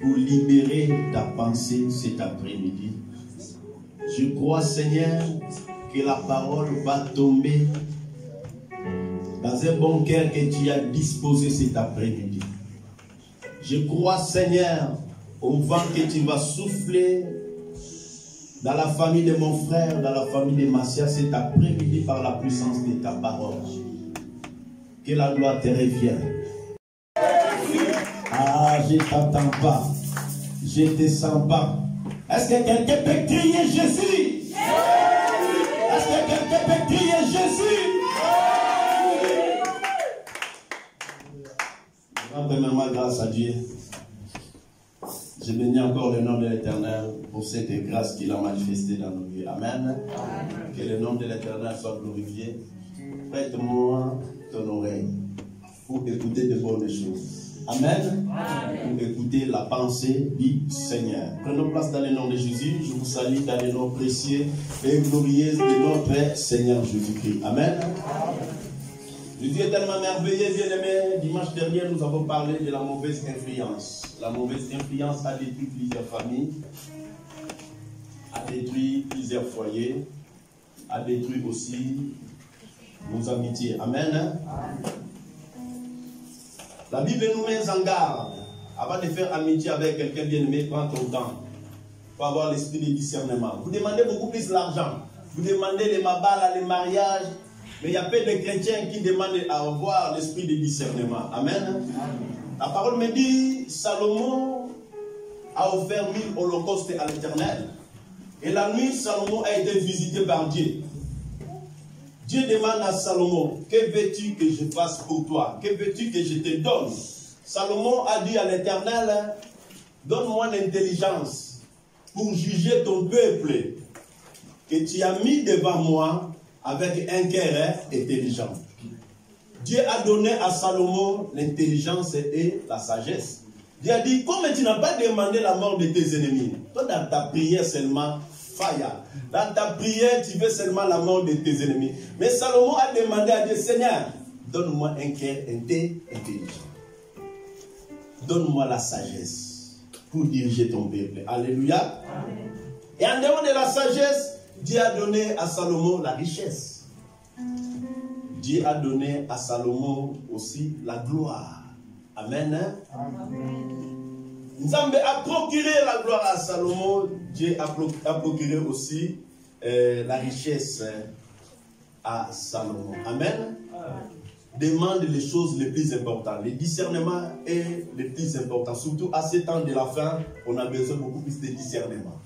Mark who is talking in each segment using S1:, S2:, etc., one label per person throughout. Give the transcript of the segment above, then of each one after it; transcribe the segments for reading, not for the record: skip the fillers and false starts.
S1: pour libérer ta pensée cet après-midi. Je crois, Seigneur, que la parole va tomber dans un bon cœur que tu as disposé cet après-midi. Je crois, Seigneur, au vent que tu vas souffler dans la famille de mon frère, dans la famille de Massia cet après-midi par la puissance de ta parole. Que la gloire te revienne. Ah, je ne t'entends pas. Je ne te sens pas. Est-ce que quelqu'un peut crier Jésus? Est-ce que quelqu'un peut crier Jésus? Premièrement, grâce à Dieu. Je bénis encore le nom de l'Éternel pour cette grâce qu'il a manifestée dans nos vies. Amen. Que le nom de l'Éternel soit glorifié. Prête-moi ton oreille pour écouter de bonnes choses. Amen. Pour écouter la pensée du Seigneur. Prenons place dans le nom de Jésus. Je vous salue dans le nom précieux et glorieux de notre Seigneur Jésus-Christ. Amen. Jésus est tellement merveilleux, bien-aimé. Dimanche dernier, nous avons parlé de la mauvaise influence. La mauvaise influence a détruit plusieurs familles, a détruit plusieurs foyers, a détruit aussi nos amitiés. Amen. La Bible nous met en garde. Avant de faire amitié avec quelqu'un bien-aimé, prends ton temps. Il faut avoir l'esprit de discernement. Vous demandez beaucoup plus l'argent. Vous demandez les mabala, les mariages. Mais il y a peu de chrétiens qui demandent à avoir l'esprit de discernement. Amen. La parole me dit, Salomon a offert 1000 holocaustes à l'Éternel. Et la nuit, Salomon a été visité par Dieu. Dieu demande à Salomon, que veux-tu que je fasse pour toi? Que veux-tu que je te donne? Salomon a dit à l'Éternel, donne-moi l'intelligence pour juger ton peuple que tu as mis devant moi avec un cœur intelligent. Dieu a donné à Salomon l'intelligence et la sagesse. Dieu a dit, comme tu n'as pas demandé la mort de tes ennemis, toi dans ta prière seulement, faya. Dans ta prière, tu veux seulement la mort de tes ennemis. Mais Salomon a demandé à Dieu, Seigneur, donne-moi un cœur intelligent. Donne-moi la sagesse pour diriger ton peuple. Alléluia. Amen. Et en dehors de la sagesse, Dieu a donné à Salomon la richesse. Dieu a donné à Salomon aussi la gloire. Amen. Nzambe a procuré la gloire à Salomon. Dieu a procuré aussi la richesse à Salomon. Amen. Demande les choses les plus importantes. Le discernement est le plus important. Surtout à ces temps de la fin, on a besoin beaucoup plus de discernement.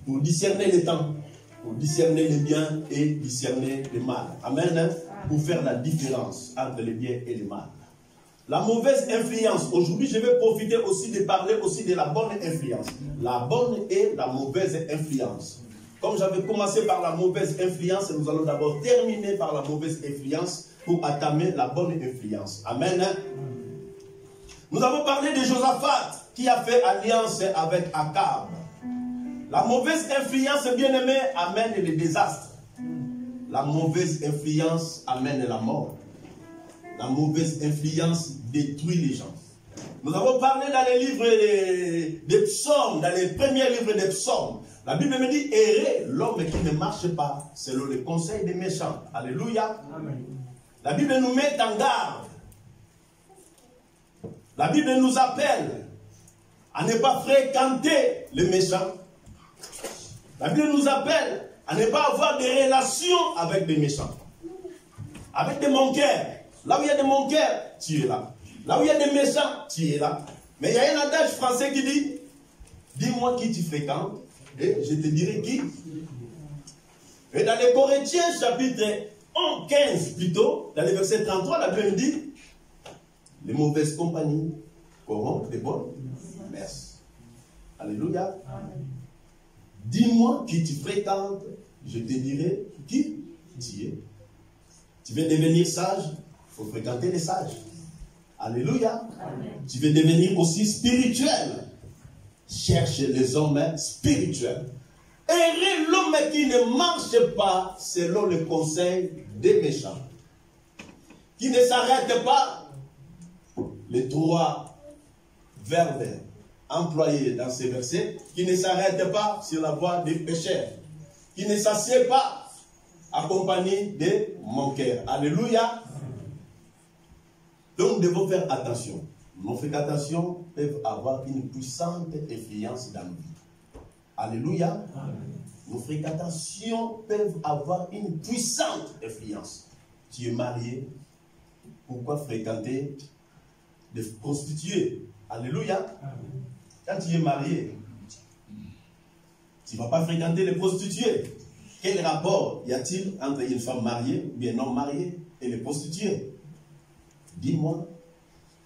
S1: Pour discerner les temps. Pour discerner le bien et discerner le mal. Amen. Pour faire la différence entre le bien et le mal. La mauvaise influence. Aujourd'hui, je vais profiter aussi de parler aussi de la bonne influence. La bonne et la mauvaise influence. Comme j'avais commencé par la mauvaise influence, nous allons d'abord terminer par la mauvaise influence pour attamer la bonne influence. Amen. Nous avons parlé de Josaphat qui a fait alliance avec Akab. La mauvaise influence, bien-aimé, amène le désastre. La mauvaise influence amène la mort. La mauvaise influence détruit les gens. Nous avons parlé dans les livres des psaumes, dans les premiers livres des psaumes. La Bible me dit, errer l'homme qui ne marche pas selon le conseil des méchants. Alléluia. Amen. La Bible nous met en garde. La Bible nous appelle à ne pas fréquenter les méchants. La Bible nous appelle à ne pas avoir des relations avec des méchants. Avec des manqueurs. Là où il y a des manqueurs, tu es là. Là où il y a des méchants, tu es là. Mais il y a un adage français qui dit, dis-moi qui tu fréquentes, et je te dirai qui. Et dans les Corinthiens, chapitre 15 plutôt, dans le verset 33, la Bible dit, les mauvaises compagnies corrompent les bonnes mœurs. Alléluia. Dis-moi qui tu fréquentes, je te dirai qui tu es. Tu veux devenir sage, il faut fréquenter les sages. Alléluia. Amen. Tu veux devenir aussi spirituel. Cherche les hommes spirituels. Errer l'homme qui ne marche pas selon le conseil des méchants. Qui ne s'arrête pas les trois verbes employé dans ces versets, qui ne s'arrête pas sur la voie des pécheurs, qui ne s'assied pas accompagné des manqueurs. Alléluia. Donc nous devons faire attention. Nos fréquentations peuvent avoir une puissante influence dans nos vies. Alléluia. Nos fréquentations peuvent avoir une puissante influence. Tu es marié, pourquoi fréquenter des prostituées? Alléluia. Quand tu es marié, tu ne vas pas fréquenter les prostituées. Quel rapport y a-t-il entre une femme mariée ou bien non mariée et les prostituées? Dis-moi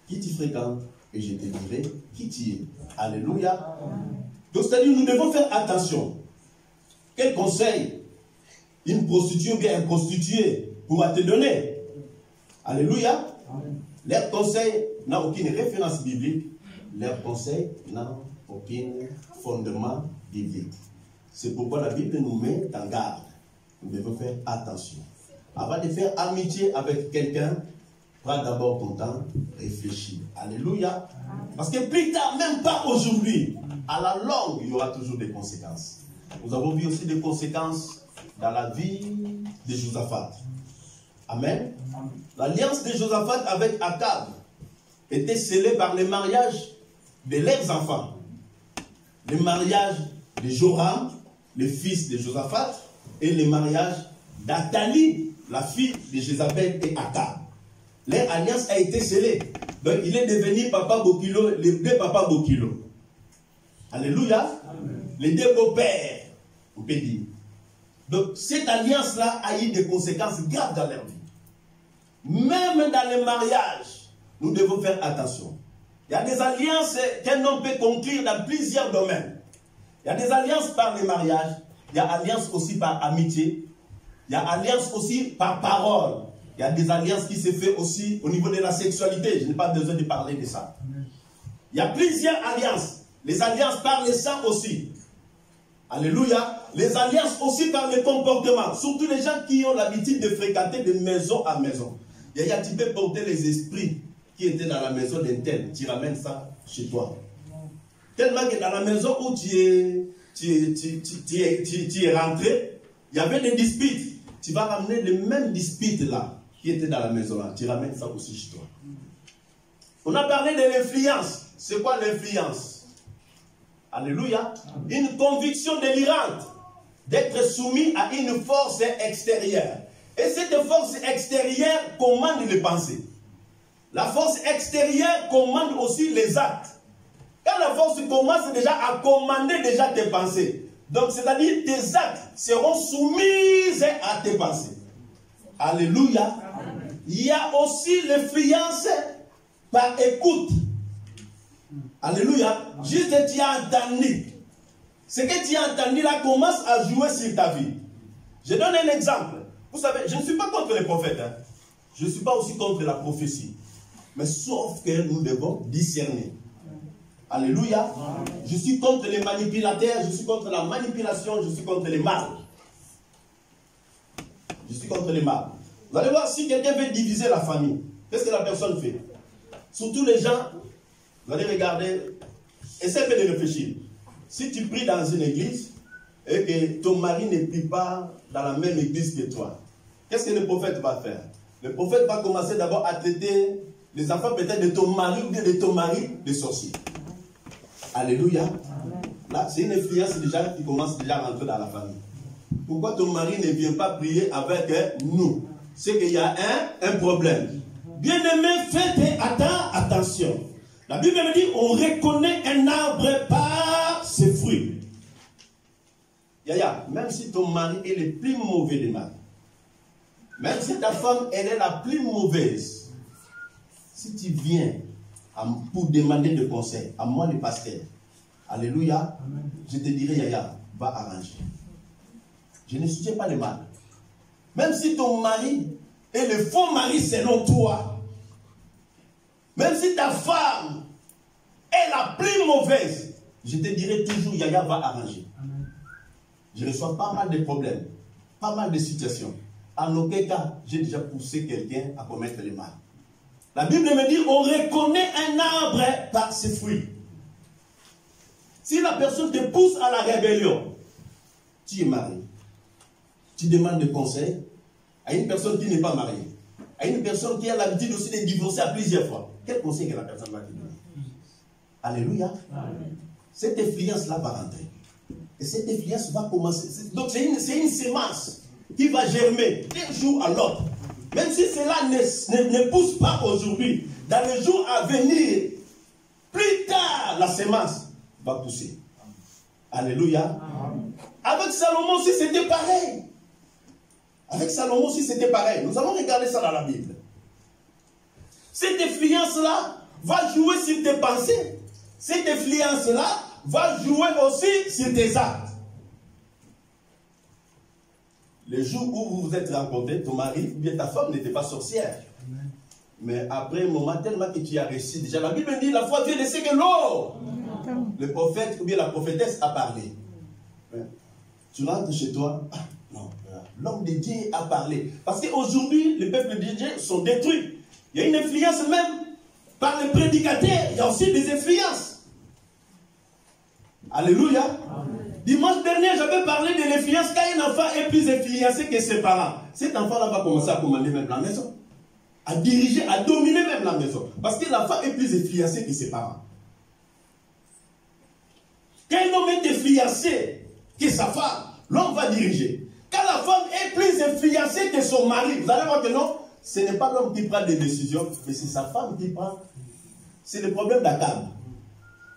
S1: qui tu fréquentes et je te dirai qui tu es. Alléluia. Donc c'est-à-dire nous devons faire attention. Quel conseil une prostituée ou bien un prostitué pourra te donner? Alléluia. Leur conseil n'a aucune référence biblique. Leur conseil n'a aucun fondement biblique. C'est pourquoi la Bible nous met en garde. Nous devons faire attention. Avant de faire amitié avec quelqu'un, prends d'abord ton temps, réfléchis. Alléluia. Parce que plus tard, même pas aujourd'hui, à la longue, il y aura toujours des conséquences. Nous avons vu aussi des conséquences dans la vie de Josaphat. Amen. L'alliance de Josaphat avec Akab était scellée par le mariage de leurs enfants. Le mariage de Joram, le fils de Josaphat, et le mariage d'Athalie, la fille de Jézabel et Akab. Leur alliance a été scellée. Donc il est devenu papa Bokilo, les deux papas Bokilo. Alléluia. Amen. Les deux beaux-pères, on peut dire. Donc cette alliance-là a eu des conséquences graves dans leur vie. Même dans les mariages, nous devons faire attention. Il y a des alliances qu'un homme peut conclure dans plusieurs domaines. Il y a des alliances par les mariages, il y a alliances aussi par amitié, il y a alliances aussi par parole. Il y a des alliances qui se font aussi au niveau de la sexualité. Je n'ai pas besoin de parler de ça. Il y a plusieurs alliances. Les alliances par le sang aussi. Alléluia. Les alliances aussi par le comportement. Surtout les gens qui ont l'habitude de fréquenter de maison à maison. Il y a tu peux porter les esprits qui étaient dans la maison d'un tel. Tu ramènes ça chez toi. Tellement que dans la maison où tu es rentré, il y avait des disputes. Tu vas ramener les mêmes disputes là qui étaient dans la maison là. Tu ramènes ça aussi chez toi. On a parlé de l'influence. C'est quoi l'influence? Alléluia. Une conviction délirante d'être soumis à une force extérieure. Et cette force extérieure commande les pensées. La force extérieure commande aussi les actes. Quand la force commence déjà à commander déjà tes pensées, donc c'est-à-dire tes actes seront soumis à tes pensées. Alléluia. Amen. Il y a aussi l'influence par écoute. Alléluia. Juste tu as entendu. Ce que tu as entendu là commence à jouer sur ta vie. Je donne un exemple. Vous savez, je ne suis pas contre les prophètes. Hein. Je ne suis pas aussi contre la prophétie. Mais sauf que nous devons discerner. Alléluia. Je suis contre les manipulateurs, je suis contre la manipulation, je suis contre les mal. Je suis contre les mal. Vous allez voir, si quelqu'un veut diviser la famille, qu'est-ce que la personne fait? Surtout les gens, vous allez regarder, essaie de réfléchir. Si tu pries dans une église et que ton mari ne prie pas dans la même église que toi, qu'est-ce que le prophète va faire? Le prophète va commencer d'abord à traiter les enfants peut-être de ton mari ou de ton mari de sorcier. Alléluia. Là, c'est une influence déjà qui commence déjà à rentrer dans la famille. Pourquoi ton mari ne vient pas prier avec nous? C'est qu'il y a un problème. Bien-aimé, faites attention. La Bible me dit, on reconnaît un arbre par ses fruits. Yaya, même si ton mari est le plus mauvais des maris, même si ta femme, elle est la plus mauvaise, si tu viens pour demander de conseils, à moi le pasteur, alléluia, amen, je te dirai, Yaya, va arranger. Je ne soutiens pas le mal. Même si ton mari est le faux mari selon toi, même si ta femme est la plus mauvaise, je te dirai toujours, Yaya va arranger. Amen. Je reçois pas mal de problèmes, pas mal de situations. En aucun cas, j'ai déjà poussé quelqu'un à commettre le mal. La Bible me dit, on reconnaît un arbre par ses fruits. Si la personne te pousse à la rébellion, tu es marié. Tu demandes des conseils à une personne qui n'est pas mariée, à une personne qui a l'habitude aussi de divorcer à plusieurs fois. Quel conseil que la personne va te donner? Alléluia. Amen. Cette influence-là va rentrer. Et cette influence va commencer. Donc c'est une sémence qui va germer d'un jour à l'autre. Même si cela ne pousse pas aujourd'hui, dans les jours à venir, plus tard, la sémence va pousser. Alléluia. Amen. Avec Salomon aussi, c'était pareil. Avec Salomon aussi, c'était pareil. Nous allons regarder ça dans la Bible. Cette influence-là va jouer sur tes pensées. Cette influence-là va jouer aussi sur tes actes. Le jour où vous vous êtes rencontrés, ton mari ou bien ta femme n'était pas sorcière. Amen. Mais après un moment, tellement que tu as réussi. Déjà, la Bible dit, la foi vient de ce que l'eau. Le prophète ou bien la prophétesse a parlé. Tu rentres chez toi, non, l'homme de Dieu a parlé. Parce qu'aujourd'hui, les peuples de Dieu sont détruits. Il y a une influence même par les prédicateurs. Il y a aussi des influences. Alléluia. Amen. Dimanche dernier, j'avais parlé de l'influence quand un enfant est plus influencé que ses parents. Cet enfant-là va commencer à commander même la maison. À diriger, à dominer même la maison. Parce que l'enfant est plus influencé que ses parents. Quand un homme est influencé que sa femme, l'homme va diriger. Quand la femme est plus influencée que son mari, vous allez voir que non, ce n'est pas l'homme qui prend des décisions, mais c'est sa femme qui prend. C'est le problème d'Akab.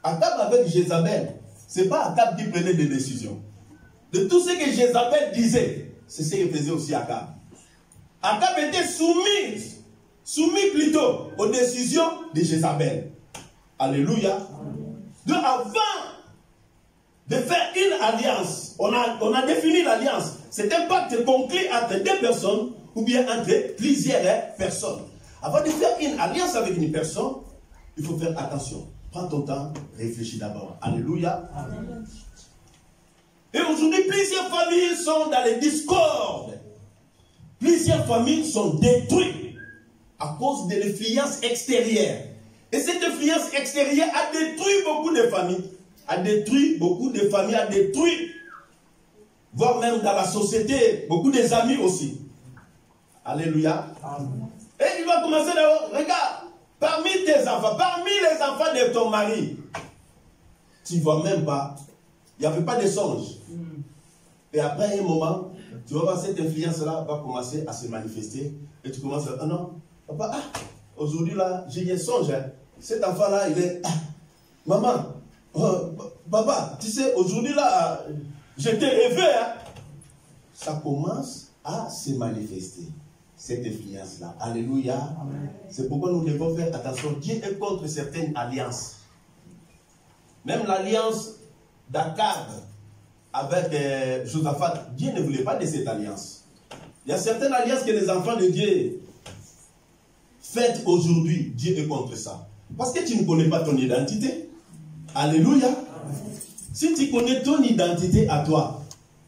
S1: Akab avec Jézabel, ce n'est pas Akab qui prenait des décisions. De tout ce que Jézabel disait, c'est ce que faisait aussi Akab. Akab était soumis plutôt aux décisions de Jézabel. Alléluia. Donc avant de faire une alliance, on a défini l'alliance. C'est un pacte conclu entre deux personnes ou bien entre plusieurs personnes. Avant de faire une alliance avec une personne, il faut faire attention. Prends ton temps, réfléchis d'abord. Alléluia. Amen. Et aujourd'hui, plusieurs familles sont dans les discordes. Plusieurs familles sont détruites à cause de l'influence extérieure. Et cette influence extérieure a détruit beaucoup de familles. A détruit beaucoup de familles, a détruit, voire même dans la société, beaucoup des amis aussi. Alléluia. Amen. Et il va commencer d'abord, regarde, parmi tes enfants, parmi les enfants de ton mari, tu ne vois même pas, il n'y avait pas de songe. Et après un moment, tu vas voir cette influence-là va commencer à se manifester. Et tu commences à dire, ah non, papa, aujourd'hui là, j'ai un songe. Hein. Cet enfant-là, il est, maman, papa, tu sais, aujourd'hui là, j'étais rêvé. Hein. Ça commence à se manifester, cette influence-là. Alléluia. C'est pourquoi nous devons faire attention. Dieu est contre certaines alliances. Même l'alliance d'Akab avec Josaphat, Dieu ne voulait pas de cette alliance. Il y a certaines alliances que les enfants de Dieu font aujourd'hui. Dieu est contre ça. Parce que tu ne connais pas ton identité. Alléluia. Si tu connais ton identité à toi,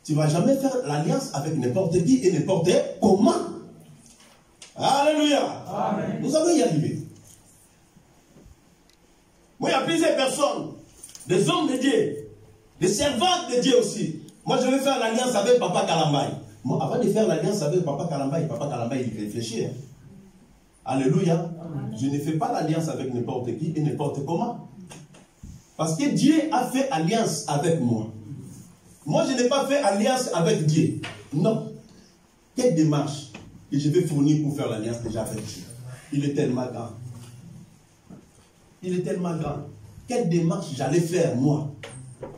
S1: tu ne vas jamais faire l'alliance avec n'importe qui et n'importe comment. Alléluia. Amen. Nous allons y arriver. Moi, il y a plusieurs personnes, des hommes de Dieu, des servantes de Dieu aussi. Moi, je vais faire l'alliance avec Papa Kalambay. Moi, avant de faire l'alliance avec Papa Kalambay, il réfléchit. Hein. Alléluia. Amen. Je ne fais pas l'alliance avec n'importe qui et n'importe comment. Parce que Dieu a fait alliance avec moi. Moi, je n'ai pas fait alliance avec Dieu. Non. Quelle démarche que je vais fournir pour faire l'alliance déjà avec Dieu? Il est tellement grand. Il est tellement grand. Quelle démarche j'allais faire, moi?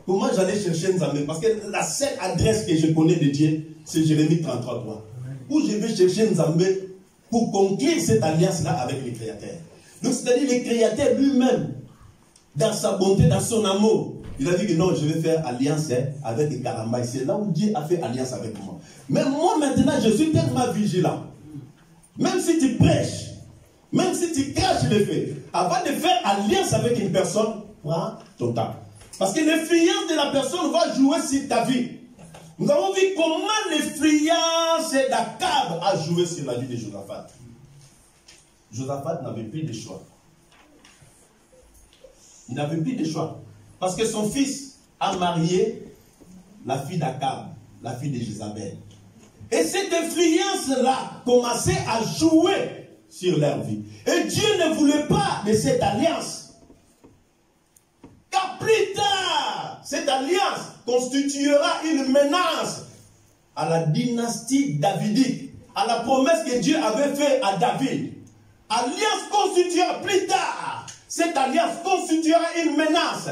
S1: Comment j'allais chercher Nzambe? Parce que la seule adresse que je connais de Dieu, c'est Jérémie 33:3. Où je vais chercher Nzambe pour conclure cette alliance-là avec le Créateur. Donc, c'est-à-dire le Créateur lui-même, dans sa bonté, dans son amour, il a dit que non, je vais faire alliance avec les Kalambay. C'est là où Dieu a fait alliance avec moi. Mais moi, maintenant, je suis tellement vigilant. Même si tu prêches, même si tu craches les faits, avant de faire alliance avec une personne, prends ton temps. Parce que l'influence de la personne va jouer sur ta vie. Nous avons vu comment l'influence d'Akab a joué sur la vie de Josaphat. Josaphat n'avait plus de choix. Il n'avait plus de choix. Parce que son fils a marié la fille d'Akab, la fille de Jézabel. Et cette influence-là commençait à jouer sur leur vie. Et Dieu ne voulait pas de cette alliance. Car plus tard, cette alliance constituera une menace à la dynastie davidique, à la promesse que Dieu avait faite à David. Alliance constituera plus tard, cette alliance constituera une menace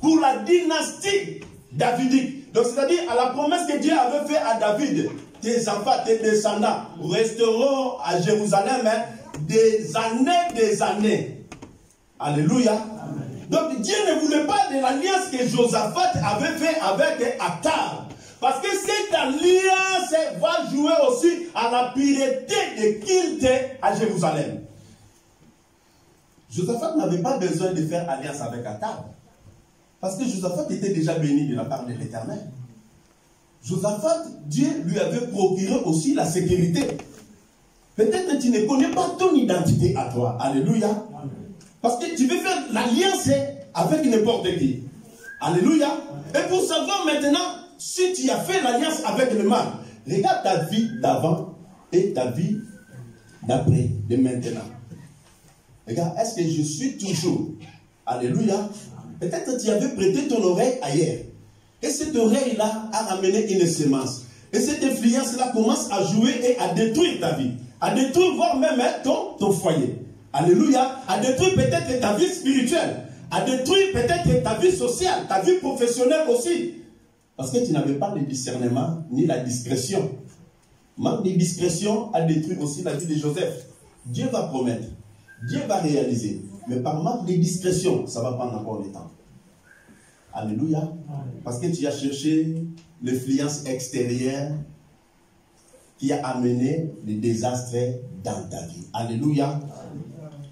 S1: pour la dynastie davidique. Donc c'est-à-dire à la promesse que Dieu avait faite à David. Tes enfants, tes descendants resteront à Jérusalem des années. Alléluia. Amen. Donc Dieu ne voulait pas de l'alliance que Josaphat avait fait avec Akab. Parce que cette alliance va jouer aussi à la pureté de culte à Jérusalem. Josaphat n'avait pas besoin de faire alliance avec Akab. Parce que Josaphat était déjà béni de la part de l'Éternel. Josaphat, Dieu lui avait procuré aussi la sécurité. Peut-être que tu ne connais pas ton identité à toi. Alléluia. Parce que tu veux faire l'alliance avec n'importe qui. Alléluia. Et pour savoir maintenant si tu as fait l'alliance avec le mal, regarde ta vie d'avant et ta vie d'après, de maintenant. Regarde, est-ce que je suis toujours? Alléluia. Peut-être que tu avais prêté ton oreille ailleurs. Et cette oreille-là a ramené une sémence. Et cette influence-là commence à jouer et à détruire ta vie. À détruire, voire même ton foyer. Alléluia. À détruire peut-être ta vie spirituelle. À détruire peut-être ta vie sociale, ta vie professionnelle aussi. Parce que tu n'avais pas le discernement ni la discrétion. Manque de discrétion a détruit aussi la vie de Joseph. Dieu va promettre. Dieu va réaliser. Mais par manque de discrétion, ça va prendre encore le temps. Alléluia. Parce que tu as cherché l'influence extérieure qui a amené le désastre dans ta vie. Alléluia.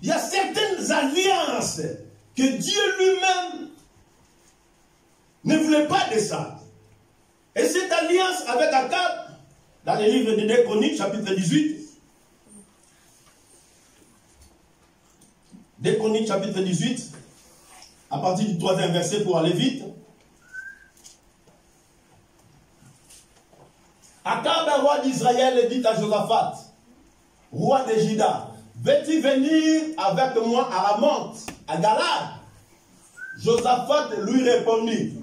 S1: Il y a certaines alliances que Dieu lui-même ne voulait pas de ça. Et cette alliance avec Akab, dans le livre de 2 Chroniques, chapitre 18, 2 Chroniques, chapitre 18, à partir du 3e verset pour aller vite. Akab, roi d'Israël, dit à Josaphat, roi de Juda, veux-tu venir avec moi à Ramoth, à Galad? Josaphat lui répondit,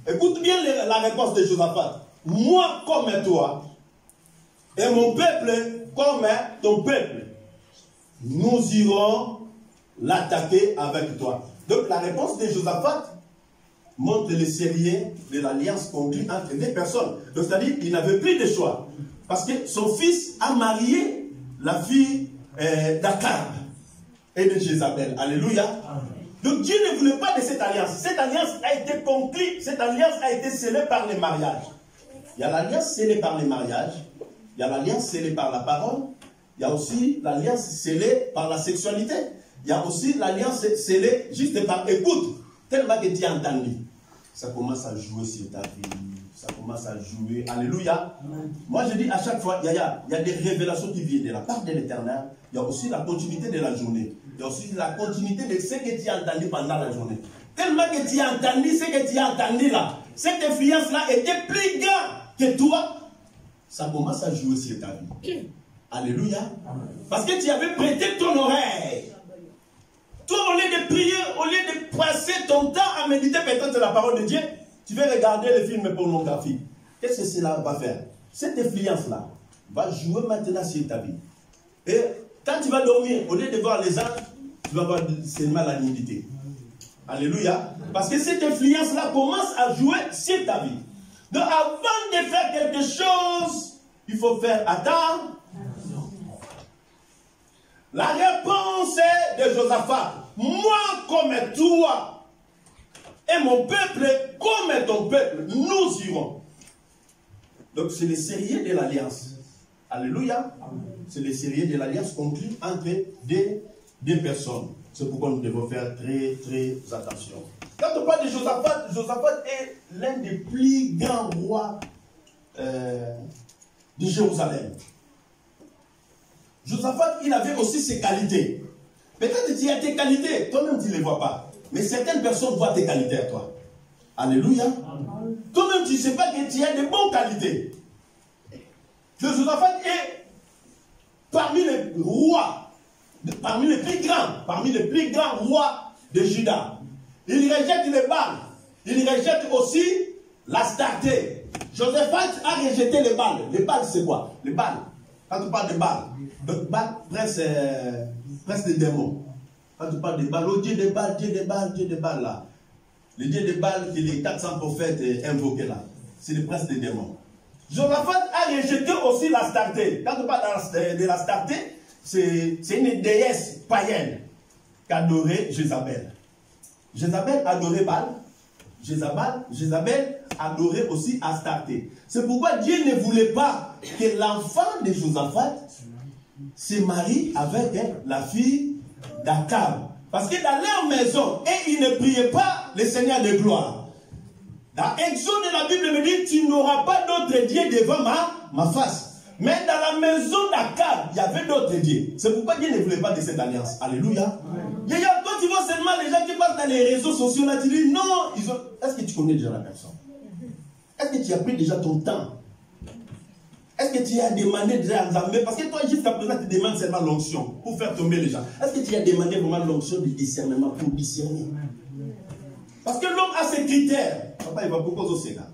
S1: écoute bien la réponse de Josaphat, moi comme toi, et mon peuple comme ton peuple, nous irons l'attaquer avec toi. Donc la réponse de Josaphat montre le sérieux de l'alliance conclue entre deux personnes. Donc c'est-à-dire qu'il n'avait plus de choix. Parce que son fils a marié la fille d'Akab et de Jézabel. Alléluia. Donc Dieu ne voulait pas de cette alliance. Cette alliance a été conclue, cette alliance a été scellée par les mariages. Il y a l'alliance scellée par les mariages, il y a l'alliance scellée par la parole, il y a aussi l'alliance scellée par la sexualité. Il y a aussi l'alliance scellée juste par écoute. Tellement que tu as entendu. Ça commence à jouer sur ta vie. Ça commence à jouer. Alléluia. Amen. Moi je dis à chaque fois, il y a des révélations qui viennent de la part de l'Éternel. Il y a aussi la continuité de la journée. Il y a aussi la continuité de ce que tu as entendu pendant la journée. Tellement que tu as entendu ce que tu as entendu là. Cette influence-là était plus grande que toi. Ça commence à jouer sur ta vie. Alléluia. Amen. Parce que tu avais prêté ton oreille. Toi, au lieu de prier, au lieu de passer ton temps à méditer peut-être la parole de Dieu, tu vas regarder les films pornographiques. Qu'est-ce que cela va faire? Cette influence-là va jouer maintenant sur ta vie. Et quand tu vas dormir, au lieu de voir les anges, tu vas voir seulement la nudité. Alléluia. Parce que cette influence-là commence à jouer sur ta vie. Donc avant de faire quelque chose, il faut faire attention. La réponse de Josaphat, moi comme toi, et mon peuple comme ton peuple, nous irons. Donc c'est le sérieux de l'alliance. Alléluia. C'est le sérieux de l'alliance conclue entre deux personnes. C'est pourquoi nous devons faire très très attention. Quand on parle de Josaphat, Josaphat est l'un des plus grands rois de Jérusalem. Josaphat, il avait aussi ses qualités. Peut-être que tu as tes qualités, toi-même tu ne les vois pas. Mais certaines personnes voient tes qualités à toi. Alléluia. Toi-même, tu ne sais pas que tu as de bonnes qualités. Josaphat est parmi les rois, parmi les plus grands rois de Juda. Il rejette les Baals. Il rejette aussi l'Astarté. Josaphat a rejeté les Baals. Les Baals, c'est quoi? Les Baals. Quand on parle de Baals, Baals, presque des démons. Quand on parle de Baals, oh Dieu de Baals, Dieu de Baals, Dieu de Baals là. Le Dieu de Baals, que les 400 prophètes invoqués là. C'est le prince des démons. Josaphat a rejeté aussi l'Astarté. Quand on parle de l'Astarté, c'est une déesse païenne qu'adorait Jézabel. Jézabel adorait Baal. Jézabel adorait aussi Astarté. C'est pourquoi Dieu ne voulait pas que l'enfant de Josaphat se marie avec la fille d'Akab. Parce que dans leur maison, et ils ne priaient pas le Seigneur de gloire. Dans Exode, la Bible me dit, tu n'auras pas d'autre Dieu devant ma face. Mais dans la maison d'Akab, il y avait d'autres dieux. C'est pourquoi Dieu ne voulait pas de cette alliance. Alléluia. Quand tu vois seulement les gens qui passent dans les réseaux sociaux, là, tu dis non. Est-ce que tu connais déjà la personne? Est-ce que tu as pris déjà ton temps? Est-ce que tu as demandé déjà à Zambé? Parce que toi, jusqu'à présent, tu demandes seulement l'onction pour faire tomber les gens. Est-ce que tu as demandé vraiment l'onction du discernement pour discerner? Parce que l'homme a ses critères. Papa, il va beaucoup au Sénat.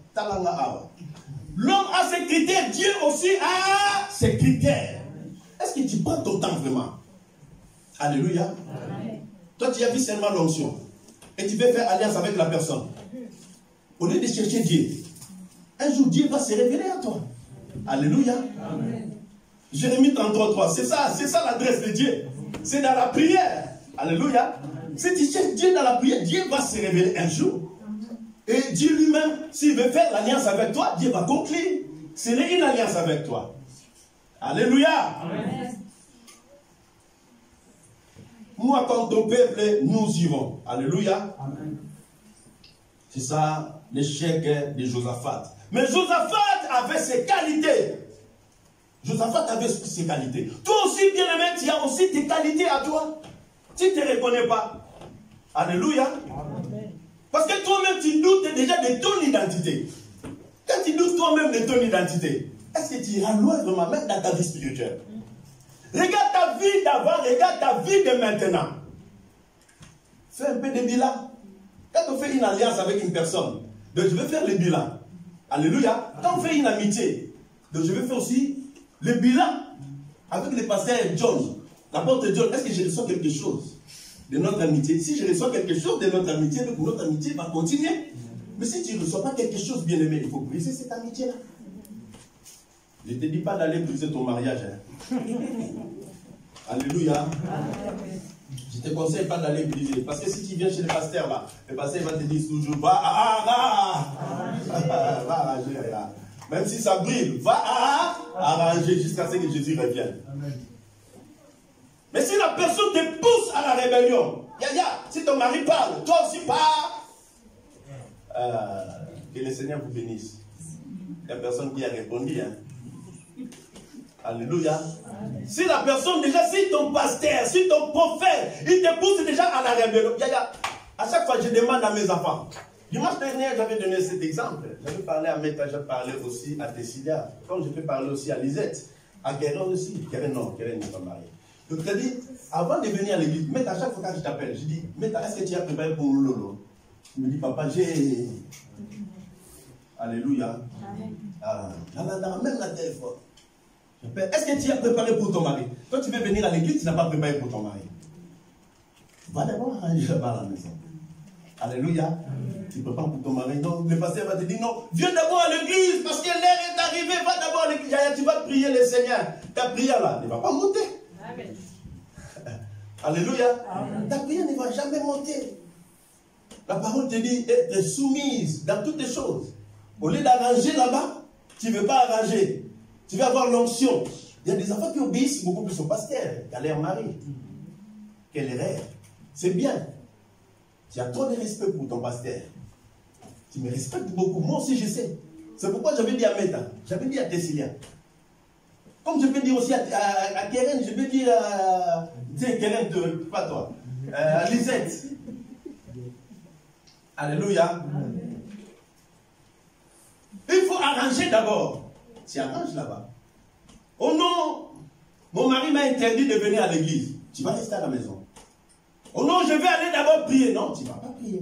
S1: L'homme a ses critères, Dieu aussi a ses critères. Est-ce que tu prends ton temps vraiment? Alléluia. Amen. Toi, tu as vu seulement l'onction. Et tu veux faire alliance avec la personne. Au lieu de chercher Dieu, un jour Dieu va se révéler à toi. Alléluia. Amen. Jérémie 33:3. C'est ça l'adresse de Dieu. C'est dans la prière. Alléluia. Si tu cherches Dieu dans la prière, Dieu va se révéler un jour. Et Dieu lui-même, s'il veut faire l'alliance avec toi, Dieu va conclure. C'est une alliance avec toi. Alléluia. Amen. Moi, comme ton peuple, nous irons. Alléluia. Amen. C'est ça l'échec de Josaphat. Mais Josaphat avait ses qualités. Josaphat avait ses qualités. Toi aussi, bien-aimé, tu as aussi tes qualités à toi. Tu ne te reconnais pas. Alléluia. Amen. Parce que toi-même, tu doutes déjà de ton identité. Quand tu doutes toi-même de ton identité, est-ce que tu iras loin vraiment, même dans ta vie spirituelle? Regarde ta vie d'avant, regarde ta vie de maintenant. Fais un peu de bilan. Quand on fait une alliance avec une personne, donc je vais faire le bilan. Alléluia. Quand on fait une amitié, donc je vais faire aussi le bilan avec le pasteur John. L'apôtre John, est-ce que je reçois quelque chose de notre amitié? Si je reçois quelque chose de notre amitié, donc notre amitié va continuer. Mais si tu ne reçois pas quelque chose, bien aimé, il faut briser cette amitié-là. Je ne te dis pas d'aller briser ton mariage. Hein. Alléluia. Je ne te conseille pas d'aller briser. Parce que si tu viens chez le pasteur là, le pasteur va te dire toujours, va arranger là. Même si ça brille, va arranger jusqu'à ce que Jésus revienne. Mais si la personne te pousse à la rébellion, si ton mari parle, toi aussi parle. Que le Seigneur vous bénisse. Il y a personne qui a répondu. Hein. Alléluia. Amen. Si la personne déjà, si ton pasteur, si ton prophète, il te pousse déjà à la rébellion. À chaque fois, je demande à mes enfants. Dimanche dernier, j'avais donné cet exemple. J'avais parlé à Meta, j'avais parlé aussi à Tessilia. Comme je peux parler aussi à Lisette. À Kéren aussi. Kéren, non, Kéren n'est pas marié. Donc, tu as dit, avant de venir à l'église, Meta, à chaque fois que je t'appelle, je dis, Meta, est-ce que tu as préparé pour Lolo? Il me dit, papa, j'ai. Alléluia. Même la téléphone. Est-ce que tu as préparé pour ton mari? Quand tu veux venir à l'église, tu n'as pas préparé pour ton mari. Va d'abord arranger là-bas à la maison. Alléluia. Tu prépares pour ton mari. Non, le pasteur va te dire non, viens d'abord à l'église parce que l'heure est arrivée. Va d'abord à l'église. Tu vas prier le Seigneur. Ta prière là ne va pas monter. Amen. Alléluia. Amen. Ta prière ne va jamais monter. La parole te dit être soumise dans toutes les choses. Au lieu d'arranger là-bas, tu ne veux pas arranger. Tu veux avoir l'onction. Il y a des enfants qui obéissent beaucoup plus au pasteur qu'à leur mari. Quelle erreur. C'est bien. Tu as trop de respect pour ton pasteur. Tu me respectes beaucoup. Moi aussi, je sais. C'est pourquoi j'avais dit à Meta, j'avais dit à Tessilia. Comme je peux dire aussi à Keren, je peux dire à Keren, pas toi, à Lisette. Alléluia. arranger d'abord. Tu arranges là-bas. Oh non, mon mari m'a interdit de venir à l'église. Tu vas rester à la maison. Oh non, je vais aller d'abord prier. Non, tu ne vas pas prier.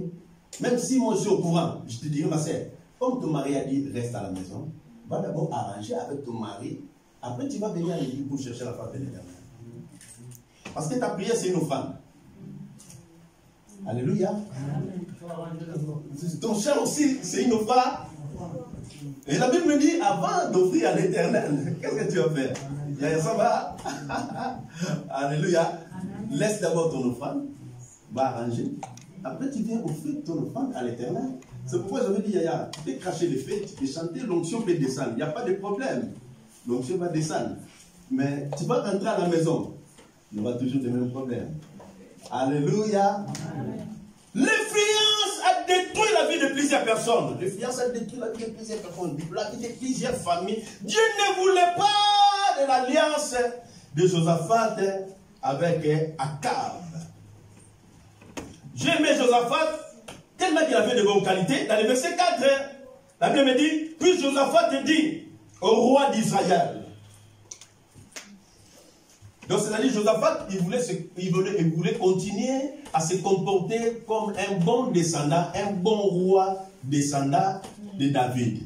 S1: Même si moi je suis au courant, je te dirai, ma sœur, comme ton mari a dit, reste à la maison, va d'abord arranger avec ton mari. Après, tu vas venir à l'église pour chercher la face de l'Éternel. Parce que ta prière, c'est une offrande. Alléluia. Ton chien aussi, c'est une offrande. Et la Bible me dit, avant d'offrir à l'Éternel, qu'est-ce que tu vas faire? Ça va. Alléluia. Laisse d'abord ton offrande, va arranger. Après, tu viens offrir ton offrande à l'Éternel. C'est pourquoi j'avais dit, Yaya, tu peux cracher les fêtes, tu peux chanter, l'onction peut descendre. Il n'y a pas de problème. L'onction va descendre. Mais tu vas rentrer à la maison. Il y aura toujours les mêmes problèmes. Alléluia. L'influence a détruit la vie de plusieurs personnes. L'influence a détruit la vie de plusieurs personnes. La vie de plusieurs familles. Dieu ne voulait pas de l'alliance de Josaphat avec Akab. J'ai aimé Josaphat tellement qu'il avait de bonnes qualités. Dans le verset 4, la Bible me dit, puis Josaphat dit au roi d'Israël. Donc c'est-à-dire Josaphat, il voulait continuer à se comporter comme un bon descendant, un bon roi descendant de David.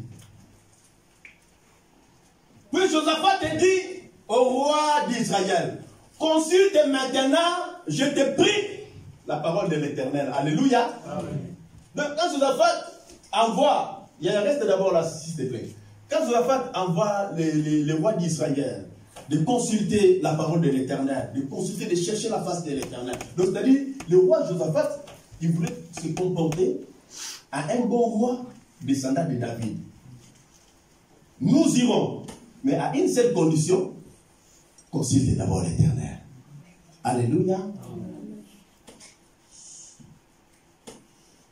S1: Puis Josaphat dit au roi d'Israël, consulte maintenant, je te prie, la parole de l'Éternel. Alléluia. Amen. Donc quand Josaphat envoie, il reste d'abord là, s'il te plaît. Quand Josaphat envoie les rois d'Israël de consulter la parole de l'Éternel, de consulter, de chercher la face de l'Éternel. Donc c'est-à-dire, le roi Josaphat, il voulait se comporter à un bon roi descendant de David. Nous irons, mais à une seule condition, consulter d'abord l'Éternel. Alléluia.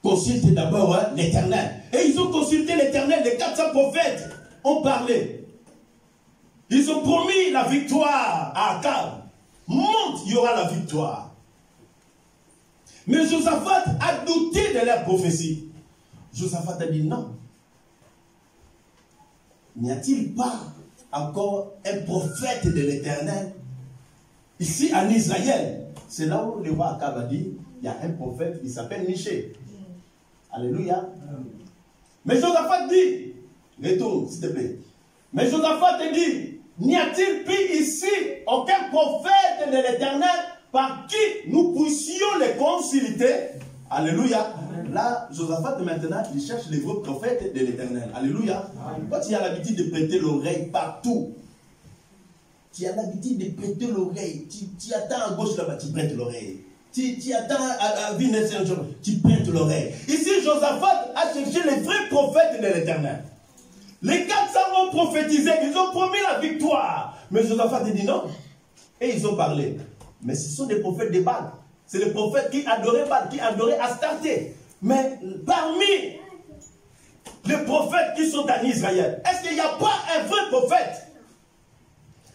S1: Consultez d'abord l'Éternel. Et ils ont consulté l'Éternel, les 400 prophètes ont parlé. Ils ont promis la victoire à Akab. Monte, il y aura la victoire. Mais Josaphat a douté de leur prophétie. Josaphat a dit non. N'y a-t-il pas encore un prophète de l'Éternel ici en Israël? C'est là où le roi Akab a dit, il y a un prophète qui s'appelle Michée. Alléluia. Mais Josaphat dit, retourne s'il te plaît. Mais Josaphat dit, n'y a-t-il plus ici aucun prophète de l'Éternel par qui nous puissions les consulter? Alléluia. Là, Josaphat maintenant, il cherche les vrais prophètes de l'Éternel. Alléluia. Quand tu as l'habitude de prêter l'oreille partout, tu as l'habitude de prêter l'oreille, tu attends à gauche là-bas, tu prêtes l'oreille. Tu attends à venir un jour, tu prêtes l'oreille. Ici, Josaphat a cherché les vrais prophètes de l'Éternel. Les 400 ont prophétisé, ils ont promis la victoire. Mais Josaphat a dit non. Et ils ont parlé. Mais ce sont des prophètes de Baal. C'est les prophètes qui adoraient Baal, qui adoraient Astarté. Mais parmi les prophètes qui sont en Israël, est-ce qu'il n'y a pas un vrai prophète?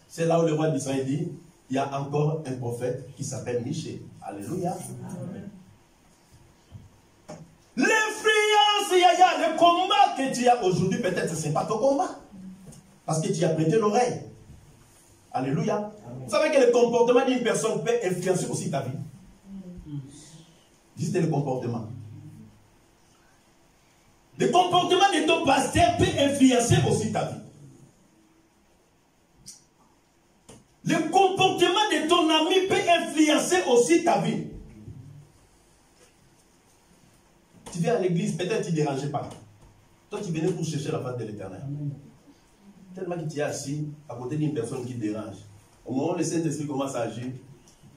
S1: C'est là où le roi d'Israël dit, il y a encore un prophète qui s'appelle Michée. Alléluia. L'influence, Yaya, le combat que tu as aujourd'hui, peut-être ce n'est pas ton combat. Parce que tu as prêté l'oreille. Alléluia. Vous savez que le comportement d'une personne peut influencer aussi ta vie. Juste le comportement. Le comportement de ton pasteur peut influencer aussi ta vie. Le comportement de ton ami peut influencer aussi ta vie. Tu viens à l'église, peut-être tu ne dérangeais pas. Toi, tu venais pour chercher la face de l'Éternel. Tellement que tu es assis à côté d'une personne qui te dérange. Au moment où le Saint-Esprit commence à agir,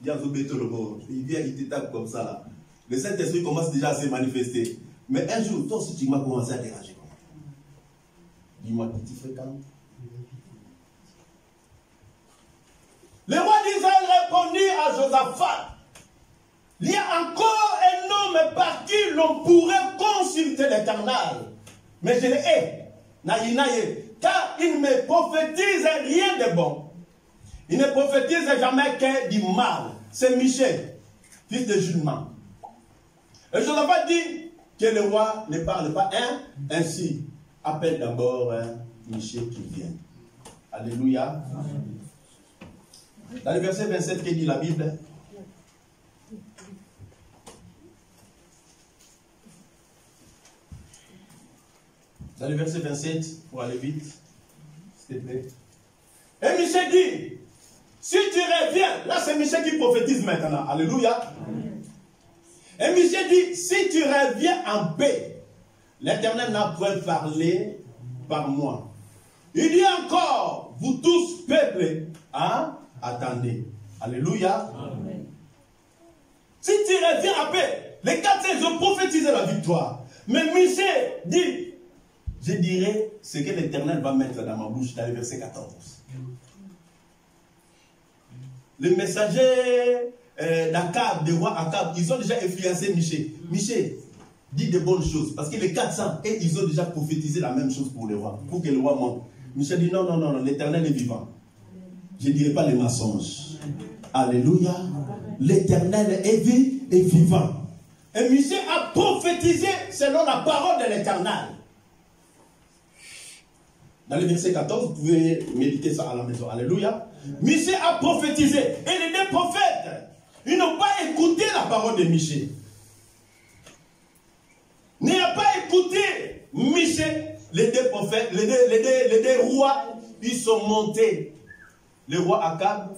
S1: il vient, il te tape comme ça là. Le Saint-Esprit commence déjà à se manifester. Mais un jour, toi aussi, tu m'as commencé à déranger. Dis-moi, qui tu fréquentes? Le roi d'Israël répondit à Josaphat, il y a encore un homme par qui l'on pourrait consulter l'Éternel. Mais je le hais, car il ne me prophétise rien de bon. Il ne prophétise jamais que du mal. C'est Michée, fils de Julement. Et Josaphat dit que le roi ne parle pas ainsi. Appelle d'abord Michée qui vient. Alléluia. Dans le verset 27, que dit la Bible? Dans le verset 27, pour aller vite, s'il te plaît. Et Michée dit, si tu reviens, là c'est Michée qui prophétise maintenant. Alléluia. Et Michée dit, si tu reviens en paix, l'Éternel n'a point parlé par moi. Il dit encore, vous tous, peuple, hein, attendez. Alléluia. Amen. Si tu reviens en paix, les 4 ils ont prophétisé la victoire. Mais Michée dit, je dirai ce que l'Éternel va mettre dans ma bouche, dans le verset 14. Les messagers d'Akab, des rois Akab, ils ont déjà influencé Michée. Michée dit de bonnes choses, parce que les 400, et ils ont déjà prophétisé la même chose pour les rois, pour que le roi monte. Michée dit non, non, non, non, l'Éternel est vivant. Je ne dirai pas les mensonges. Alléluia. L'Éternel est vivant. Et Michée a prophétisé selon la parole de l'Éternel. Dans le verset 14, vous pouvez méditer ça à la maison. Alléluia. Michée a prophétisé. Et les 2 prophètes, ils n'ont pas écouté la parole de Michée. N'a pas écouté Michée. Les 2 prophètes, les deux rois, ils sont montés. Le roi Akab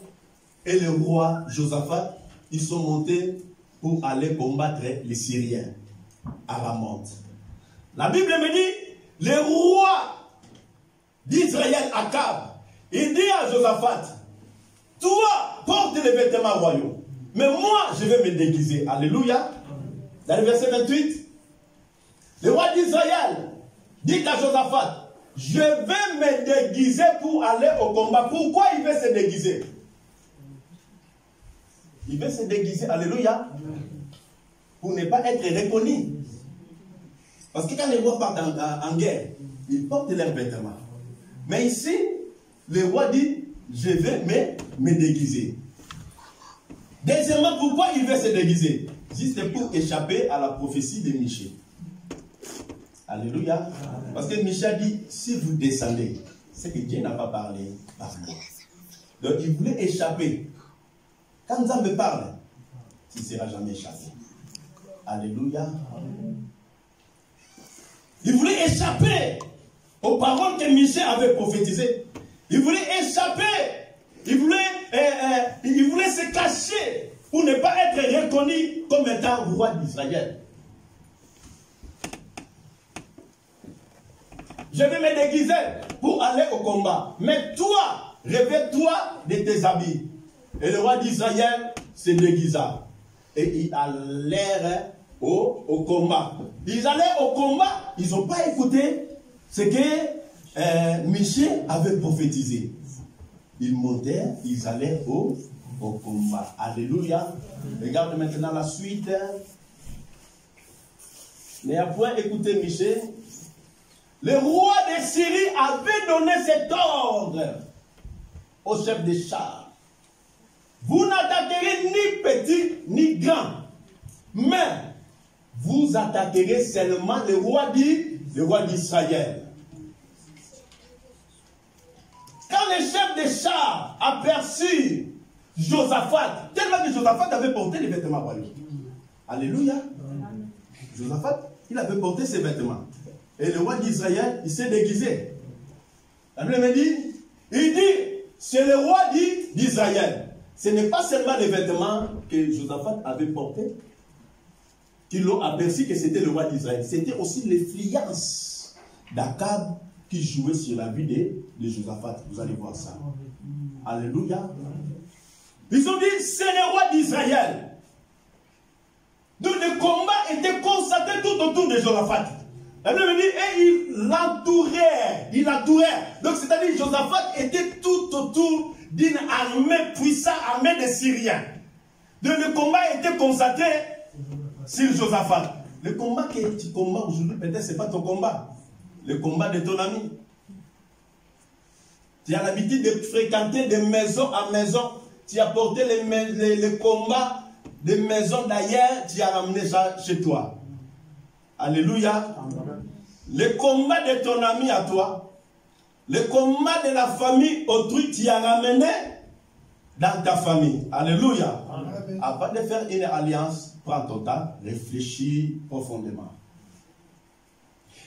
S1: et le roi Josaphat, ils sont montés pour aller combattre les Syriens à Ramoth. La Bible me dit, le roi d'Israël, Akab, il dit à Josaphat, toi, porte les vêtements royaux, mais moi, je vais me déguiser. Alléluia. Dans le verset 28, le roi d'Israël dit à Josaphat, je vais me déguiser pour aller au combat. Pourquoi il veut se déguiser? Il veut se déguiser, alléluia, pour ne pas être reconnu. Parce que quand les rois partent en guerre, ils portent leurs vêtements. Mais ici, le roi dit, je vais me déguiser. Deuxièmement, pourquoi il veut se déguiser? Juste pour échapper à la prophétie de Michée. Alléluia. Parce que Michée dit, si vous descendez, c'est que Dieu n'a pas parlé par moi. Donc il voulait échapper. Quand Dieu me parle, il ne sera jamais échappé. Alléluia. Il voulait échapper aux paroles que Michée avait prophétisées. Il voulait échapper. Il voulait se cacher pour ne pas être reconnu comme étant roi d'Israël. Je vais me déguiser pour aller au combat. Mais toi, revêt-toi de tes habits. Et le roi d'Israël se déguisa. Et ils allèrent au combat. Ils allaient au combat. Ils n'ont pas écouté ce que Michée avait prophétisé. Ils montèrent, ils allaient au combat. Alléluia. Regarde maintenant la suite. Mais après écouter Michée, le roi de Syrie avait donné cet ordre au chef des chars. Vous n'attaquerez ni petit ni grand, mais vous attaquerez seulement le roi d'Israël. Quand le chef des chars aperçut Josaphat, tellement que Josaphat avait porté les vêtements royaux. Alléluia. Josaphat, il avait porté ses vêtements. Et le roi d'Israël, il s'est déguisé. La Bible me dit, il dit, c'est le roi d'Israël. Ce n'est pas seulement les vêtements que Josaphat avait portés qui l'ont aperçu que c'était le roi d'Israël. C'était aussi l'influence d'Akab qui jouait sur la vie de Josaphat. Vous allez voir ça. Alléluia. Ils ont dit, c'est le roi d'Israël. Donc le combat était constaté tout autour de Josaphat. La Bible dit, et il l'entourait. Donc c'est-à-dire que Josaphat était tout autour d'une armée puissante, armée des Syriens. Donc le combat était constaté sur Josaphat. Le combat que tu combats aujourd'hui, peut-être ce n'est pas ton combat. Le combat de ton ami. Tu as l'habitude de fréquenter de maison en maison. Tu as porté les combats de maisons d'ailleurs, tu as ramené ça chez toi. Alléluia. Le combat de ton ami à toi, Le combat de la famille autrui t'y a ramené dans ta famille. Alléluia. Amen. Avant de faire une alliance, prends ton temps, réfléchis profondément.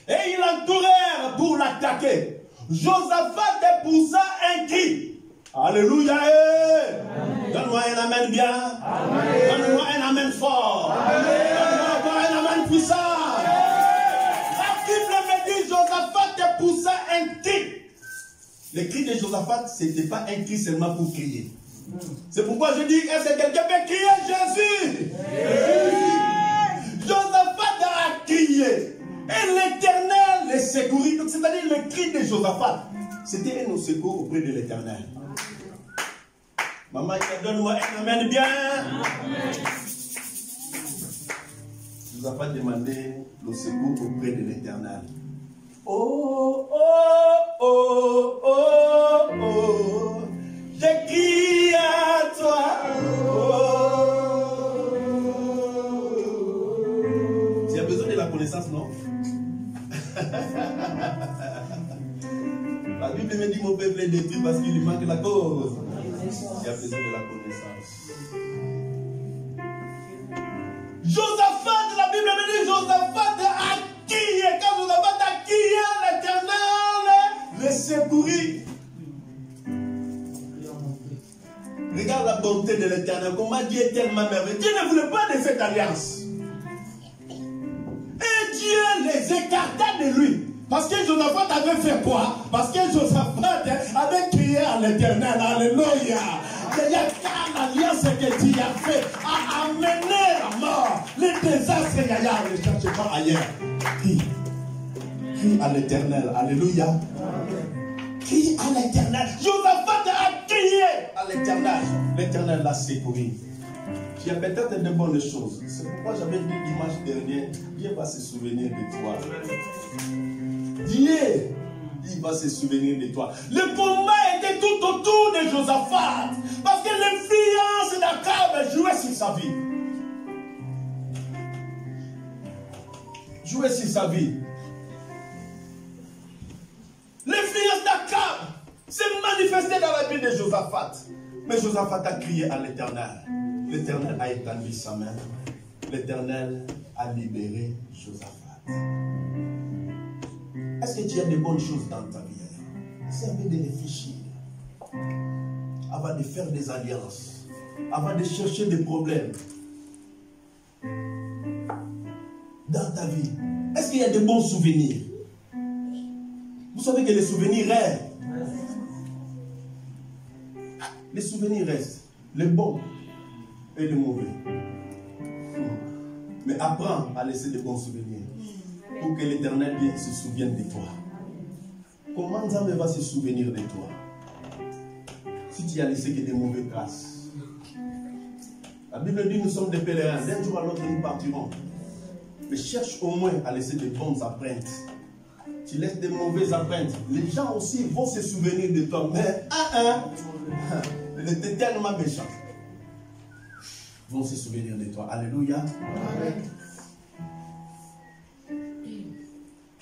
S1: Et ils l'entourèrent pour l'attaquer. Josaphat poussa un cri. Alléluia. Donne-moi un amen bien. Donne-moi un amen fort. Donne-moi un amen puissant. La Bible me dit Josaphat poussa un cri. Le cri de Josaphat, ce n'était pas un cri seulement pour crier. C'est pourquoi je dis, est-ce que quelqu'un peut crier Jésus? Josaphat a crié. Et l'Éternel les secourit. Donc c'est-à-dire le cri de Josaphat, c'était un secours auprès de l'Éternel. Maman, donne-moi un amen bien. Josaphat demandait le secours auprès de l'Éternel. Oh, oh, oh, oh, oh, je crie à toi. Oh. Tu as besoin de la connaissance, non? La Bible me dit mon peuple est détruit parce qu'il lui manque la cause. Tu as besoin de la connaissance. Josaphat, la Bible me dit Josaphat a crié. Quand Josaphat a crié, l'Éternel le secourit. Regarde la bonté de l'Éternel. Comment Dieu est tellement merveilleux. Dieu ne voulait pas de cette alliance. Et Dieu les écarta de lui. Parce que Josaphat avait fait quoi? Parce que Josaphat avait crié à l'Éternel. Alléluia. L'alliance que tu as fait a amené à mort. Les désastres, ne cherche pas ailleurs. Crie à l'Éternel. Alléluia. Crie à l'Éternel. Josaphat a crié à l'Éternel. L'Éternel l'a secouru. Tu as peut-être de bonnes choses. C'est pourquoi j'avais dit dimanche dernier, Dieu va se souvenir de toi. Dieu, il va se souvenir de toi. Le combat était tout autour de Josaphat. Parce que l'influence d'Akab jouait sur sa vie. Jouait sur sa vie. L'influence d'Akab s'est manifestée dans la vie de Josaphat. Mais Josaphat a crié à l'Éternel. L'Éternel a étendu sa main. L'Éternel a libéré Josaphat. Est-ce que tu as de bonnes choses dans ta vie? Servez de réfléchir. Avant de faire des alliances. Avant de chercher des problèmes. Dans ta vie. Est-ce qu'il y a de bons souvenirs? Vous savez que les souvenirs restent. Les souvenirs restent. Les bons et les mauvais. Mais apprends à laisser de bons souvenirs. Pour que l'Éternel se souvienne de toi. Comment Nzambe va se souvenir de toi? Si tu as laissé que des mauvaises traces. La Bible dit nous sommes des pèlerins. D'un jour à l'autre nous partirons. Mais cherche au moins à laisser de bonnes empreintes. Tu laisses des mauvaises empreintes. Les gens aussi vont se souvenir de toi. Mais il était tellement méchant. Ils vont se souvenir de toi. Alléluia. Amen.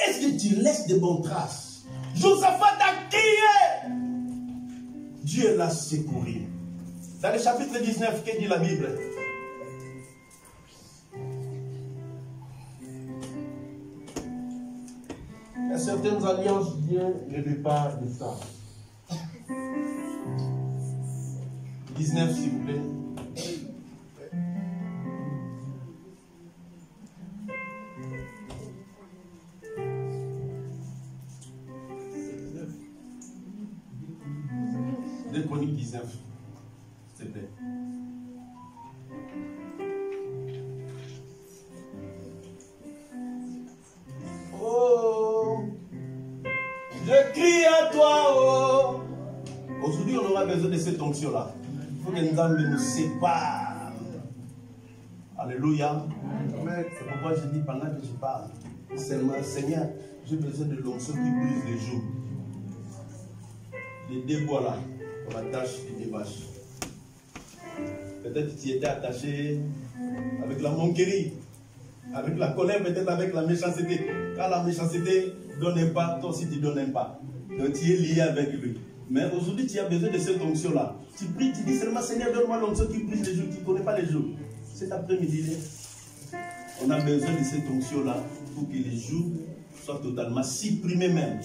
S1: Est-ce que tu laisses de bonnes traces? Josaphat a crié. Dieu l'a secouru. Dans le chapitre 19, que dit la Bible? Il y a certaines alliances, Dieu ne veut pas de ça. 19, s'il vous plaît. De Chroniques 19, s'il te plaît. Oh, je crie à toi, oh. Aujourd'hui, on aura besoin de cette onction-là. Il faut que Nzambe nous sépare. Alléluia. C'est pourquoi je dis pendant que je parle, Seigneur, j'ai besoin de l'onction qui brise les jours. Les débois là. Comme la tâche qui dévache. Peut-être que tu étais attaché avec la moquerie, avec la colère, peut-être avec la méchanceté. Quand la méchanceté ne donne pas, toi aussi tu ne donnes pas. Donc tu es lié avec lui. Mais aujourd'hui, tu as besoin de cette onction-là. Tu pries, tu dis seulement Seigneur, donne-moi l'onction qui brise les jours, qui ne connaît pas les jours. Cet après-midi, on a besoin de cette onction-là pour que les jours soient totalement supprimés même.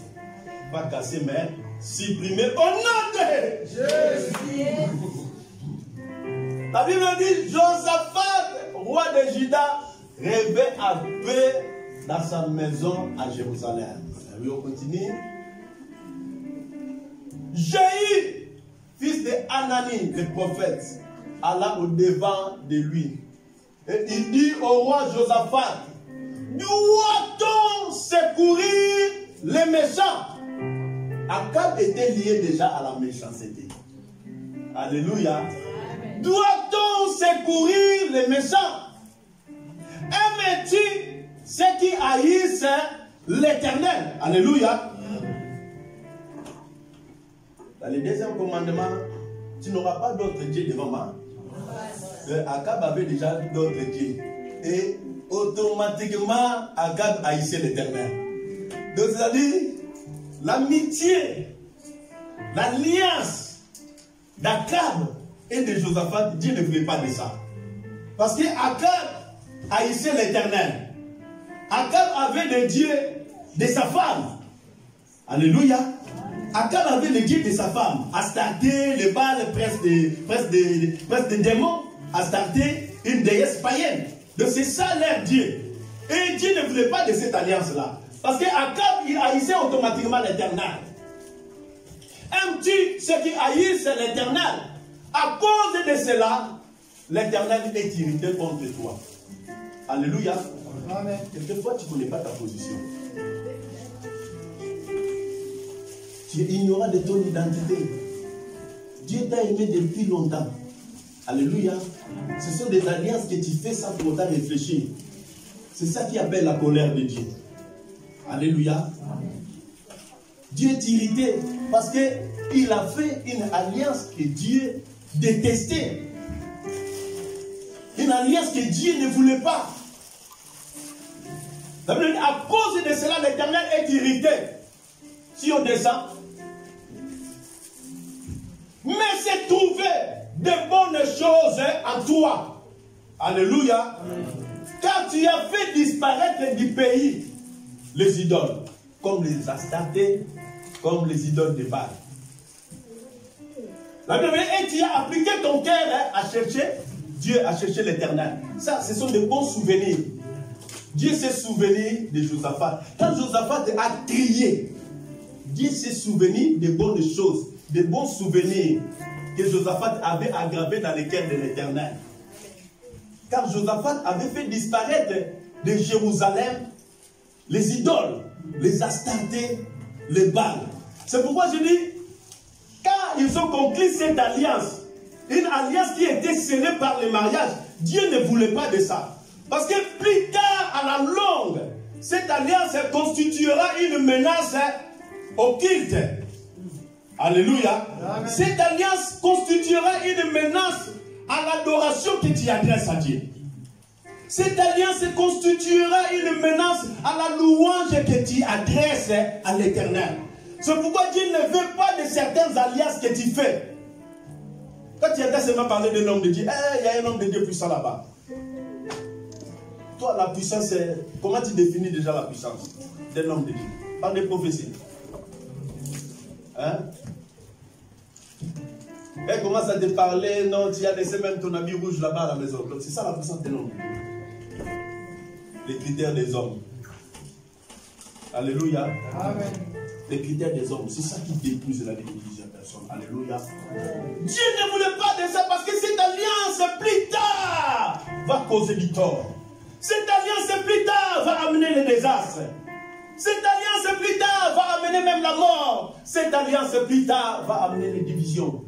S1: Pas cassés, mais supprimés au nom de Jésus. La Bible dit, Josaphat, roi de Juda, rêvait à paix dans sa maison à Jérusalem. Oui, on continue. Jéhu, fils de Hanani, le prophète, alla au devant de lui. Et il dit au roi Josaphat, doit-on secourir les méchants? Akab était lié déjà à la méchanceté. Alléluia. Doit-on secourir les méchants? Aimes-tu ceux qui haïssent l'Éternel? Alléluia. Dans le deuxième commandement, tu n'auras pas d'autre Dieu devant moi. Akab avait déjà d'autres dieux. Et automatiquement, Akab haïssait l'Éternel. Donc, c'est-à-dire, l'amitié, l'alliance d'Akab et de Josaphat, Dieu ne voulait pas de ça. Parce que Akab haïssait l'Éternel. Akab avait des dieux de sa femme. Alléluia. Akab avait les dieux de sa femme. Astarté, le Baal, presque des démons. Astarté, une déesse païenne. Donc c'est ça leur Dieu. Et Dieu ne voulait pas de cette alliance-là. Parce qu'Akab, il haïssait automatiquement l'Éternel. Aimes-tu ceux qui haïssent l'Éternel? À cause de cela, l'Éternel est irrité contre toi. Alléluia. Amen. Quelquefois, tu ne connais pas ta position. Tu es ignorant de ton identité. Dieu t'a aimé depuis longtemps. Alléluia. Ce sont des alliances que tu fais sans pour autant réfléchir. C'est ça qui appelle la colère de Dieu. Alléluia. Dieu est irrité parce qu'il a fait une alliance que Dieu détestait. Une alliance que Dieu ne voulait pas. À cause de cela, l'Éternel est irrité. Si on descend, mais c'est trouver de bonnes choses en toi. Alléluia. Car tu as fait disparaître du pays les idoles, comme les Astartés, comme les idoles de Baal. La Bible dit, et tu as appliqué ton cœur à chercher Dieu, à chercher l'Éternel. Ça, ce sont de bons souvenirs. Dieu s'est souvenu de Josaphat. Quand Josaphat a crié, Dieu s'est souvenu de bonnes choses, de bons souvenirs que Josaphat avait aggravés dans les cœurs de l'Éternel. Car Josaphat avait fait disparaître de Jérusalem les idoles, les Astartés, les Baal. C'est pourquoi je dis, quand ils ont conclu cette alliance, une alliance qui était scellée par le mariage, Dieu ne voulait pas de ça. Parce que plus tard, à la longue, cette alliance constituera une menace au culte. Alléluia. Amen. Cette alliance constituera une menace à l'adoration que tu adresses à Dieu. Cette alliance constituera une menace à la louange que tu adresses à l'Éternel. C'est pourquoi Dieu ne veut pas de certaines alliances que tu fais. Quand tu entends seulement parler d'un homme de Dieu, il y a un homme de Dieu puissant là-bas. Toi, la puissance, c'est... Comment tu définis déjà la puissance d'un homme de Dieu? Par des prophéties. Hein? Elle commence à te parler, non, tu as laissé même ton habit rouge là-bas à la maison. Donc c'est ça la puissance d'un homme. Les critères des hommes. Alléluia. Amen. Les critères des hommes, c'est ça qui détruit la vie de plusieurs personnes. Alléluia. Dieu ne voulait pas de ça parce que cette alliance, plus tard, va causer du tort. Cette alliance, plus tard, va amener le désastre. Cette alliance, plus tard, va amener même la mort. Cette alliance, plus tard, va amener les divisions.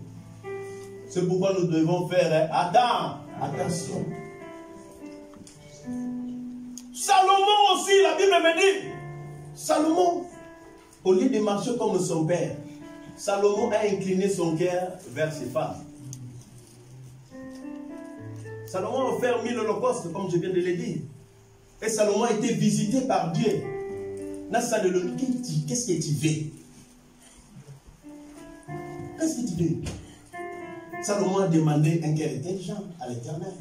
S1: C'est pourquoi nous devons faire attention. Salomon aussi, la Bible me dit, Salomon, au lieu de marcher comme son père, Salomon a incliné son cœur vers ses femmes. Salomon a offert 1000 holocaustes, comme je viens de le dire. Et Salomon a été visité par Dieu. Qu'est-ce que tu veux? Qu'est-ce que tu veux? Salomon a demandé un cœur intelligent à l'Éternel.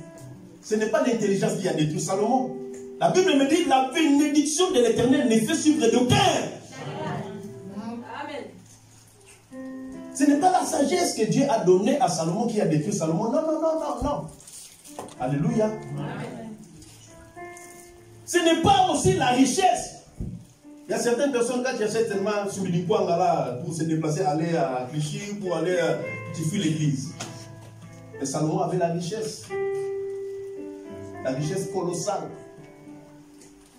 S1: Ce n'est pas l'intelligence qui a détruit Salomon. La Bible me dit que la bénédiction de l'Éternel ne fait suivre d'aucun. Amen. Ce n'est pas la sagesse que Dieu a donnée à Salomon qui a détruit Salomon. Non, non, non, non, non. Alléluia. Amen. Ce n'est pas aussi la richesse. Il y a certaines personnes quand tu achètes tellement sur le coin là pour se déplacer, aller à Clichy, pour aller, tu fuis l'église. Et Salomon avait la richesse. La richesse colossale.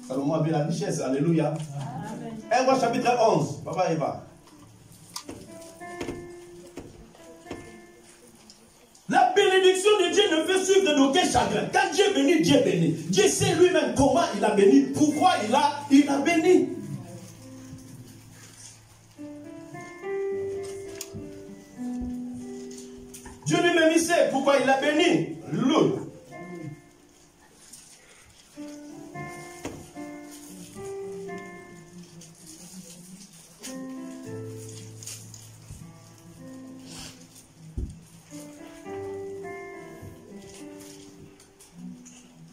S1: Salomon avait la richesse. Alléluia. Amen. 1 Roi chapitre 11. Papa Eva. La bénédiction de Dieu ne fait suivre d'aucun chagrin. Quand Dieu bénit, Dieu bénit. Dieu sait lui-même comment il a béni, pourquoi il a béni. Dieu lui-même il sait pourquoi il a béni. L'autre.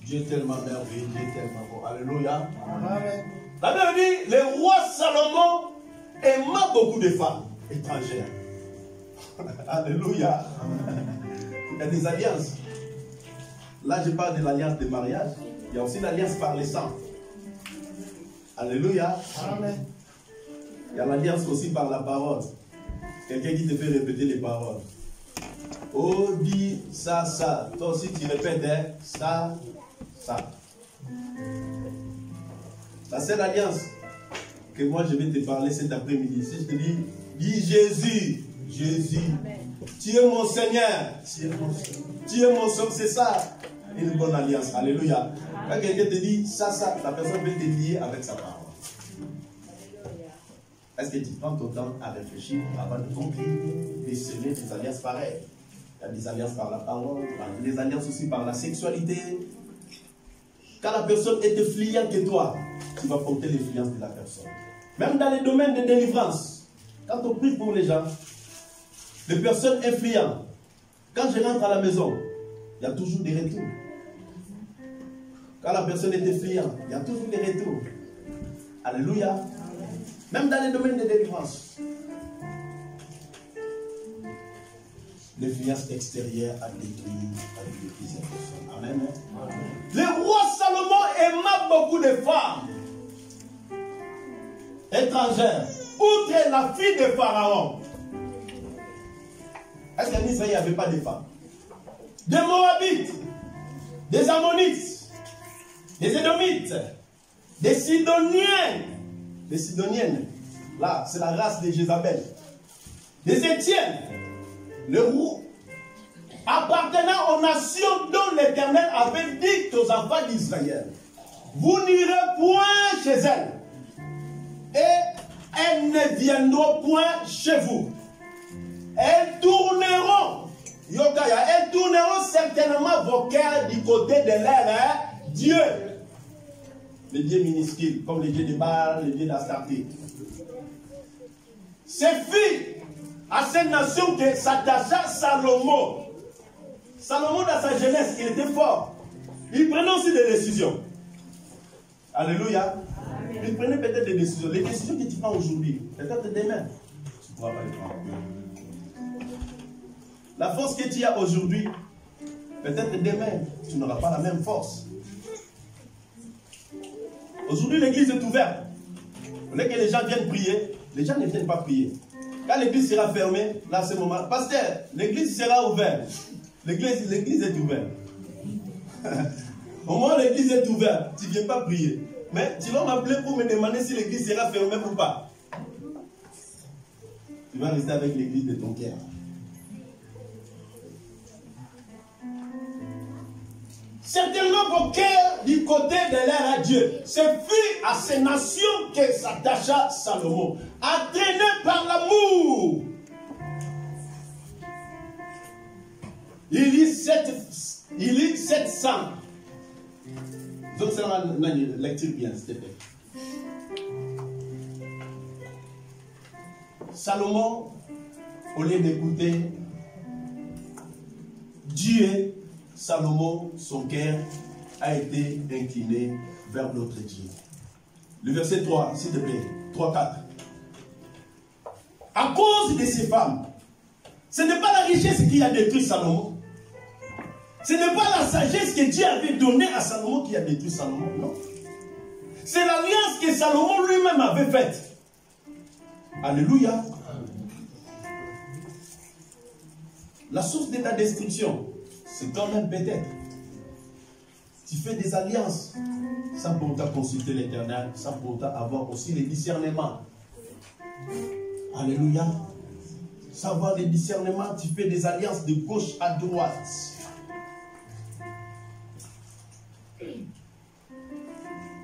S1: Dieu est tellement merveilleux, Dieu est tellement bon. Alléluia. Amen. La Bible dit, le roi Salomon aima beaucoup de femmes étrangères. Alléluia. Il y a des alliances. Là, je parle de l'alliance de mariage. Il y a aussi l'alliance par les sangs. Alléluia. Amen. Il y a l'alliance aussi par la parole. Quelqu'un qui te fait répéter les paroles. Oh, dis ça, ça. Toi aussi, tu répètes, hein? Ça, ça. La seule alliance que moi je vais te parler cet après-midi, si je te dis Jésus, Jésus, amen. Tu es mon Seigneur, tu es mon Sauveur, c'est ça, une bonne alliance. Alléluia. Quand quelqu'un te dit ça, ça, la personne peut te lier avec sa parole. Est-ce que tu prends ton temps à réfléchir avant de conclure, de sceller des alliances pareilles? Il y a des alliances par la parole, des alliances aussi par la sexualité. Quand la personne est influente que toi, tu vas porter l'influence de la personne. Même dans les domaines de délivrance, quand on prie pour les gens, les personnes influentes, quand je rentre à la maison, il y a toujours des retours. Quand la personne est influente, il y a toujours des retours. Alléluia. Même dans les domaines de délivrance. L'influence extérieure a détruit plusieurs personnes. Amen. Le roi Salomon aima beaucoup de femmes étrangères, outre la fille de Pharaon. Est-ce qu'en Israël, il n'y avait pas de femmes? Des Moabites, des Ammonites, des Édomites, des Sidoniens, des Sidoniennes. Là, c'est la race de Jézabel. Des Étiennes. Le roi appartenant aux nations dont l'Éternel avait dit aux enfants d'Israël, vous n'irez point chez elles, et elles ne viendront point chez vous. Elles tourneront, Yokaya, elles tourneront certainement vos cœurs du côté de leur Dieu. Les dieux minuscules, comme les dieux de Baal, les dieux d'Astarté. Ces filles à cette nation que s'attacha Salomon. Salomon, dans sa jeunesse, il était fort. Il prenait aussi des décisions. Alléluia. Amen. Il prenait peut-être des décisions. Les décisions que tu prends aujourd'hui, peut-être demain, tu ne pourras pas les prendre. La force que tu as aujourd'hui, peut-être demain, tu n'auras pas la même force. Aujourd'hui, l'église est ouverte. Vous voulez que les gens viennent prier, les gens ne viennent pas prier. Quand l'église sera fermée, là, à ce moment-là, pasteur, l'église sera ouverte. L'église est ouverte. Au moment où l'église est ouverte, tu ne viens pas prier. Mais tu vas m'appeler pour me demander si l'église sera fermée ou pas. Tu vas rester avec l'église de ton cœur. Certainement vos cœurs du côté de l'air à Dieu. C'est fut à ces nations que s'attacha Salomon, entraîné par l'amour. Il lit 700. Donc c'est une lecture bien, s'il te plaît. Salomon au lieu d'écouter Dieu, Salomon, son cœur a été incliné vers l'autre Dieu. Le verset 3, s'il te plaît, 3-4. À cause de ces femmes, ce n'est pas la richesse qui a détruit Salomon. Ce n'est pas la sagesse que Dieu avait donnée à Salomon qui a détruit Salomon, non. C'est l'alliance que Salomon lui-même avait faite. Alléluia. La source de ta destruction, c'est quand même peut-être. Tu fais des alliances sans pourtant consulter l'Éternel, sans pourtant avoir aussi les discernements. Alléluia. Sans avoir les discernements, tu fais des alliances de gauche à droite.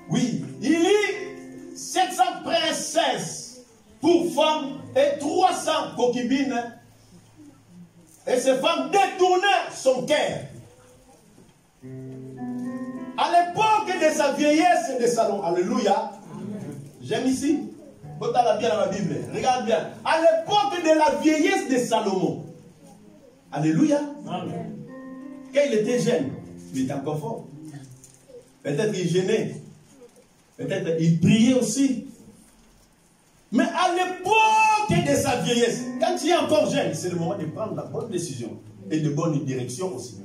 S1: Oui, il y a 700 princesses pour femmes et 300 concubines. Et ces femmes détournaient son cœur. À l'époque de sa vieillesse de Salomon, alléluia, j'aime ici, regarde bien dans la Bible, regarde bien, à l'époque de la vieillesse de Salomon, alléluia, amen. Quand il était jeune, il était encore fort, peut-être il gênait, peut-être il priait aussi, mais à l'époque de sa vieillesse, quand il est encore jeune, c'est le moment de prendre la bonne décision et de bonne direction aussi.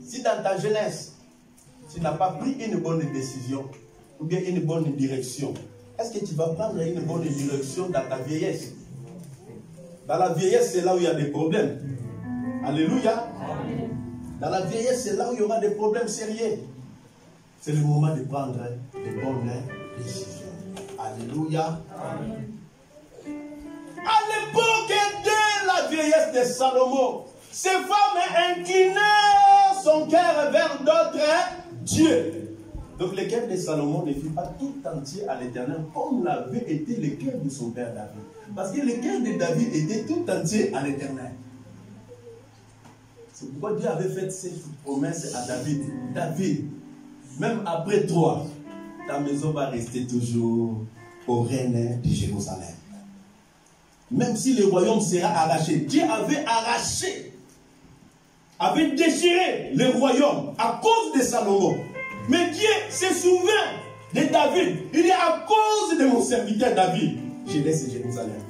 S1: Si dans ta jeunesse, tu n'as pas pris une bonne décision ou bien une bonne direction, est-ce que tu vas prendre une bonne direction dans ta vieillesse? Dans la vieillesse, c'est là où il y a des problèmes. Alléluia. Dans la vieillesse, c'est là où il y aura des problèmes sérieux. C'est le moment de prendre des bonnes décisions. Alléluia. À l'époque de la vieillesse de Salomon, ces femmes inclinaient son cœur vers d'autres dieux. Donc le cœur de Salomon ne fut pas tout entier à l'Éternel comme l'avait été le cœur de son père David. Parce que le cœur de David était tout entier à l'Éternel. C'est pourquoi Dieu avait fait cette promesse à David. David, même après toi, ta maison va rester toujours au règne de Jérusalem. Même si le royaume sera arraché, Dieu avait arraché, avait déchiré le royaume à cause de Salomon. Mais Dieu se souvient de David. Il dit à cause de mon serviteur David, je laisse Jérusalem.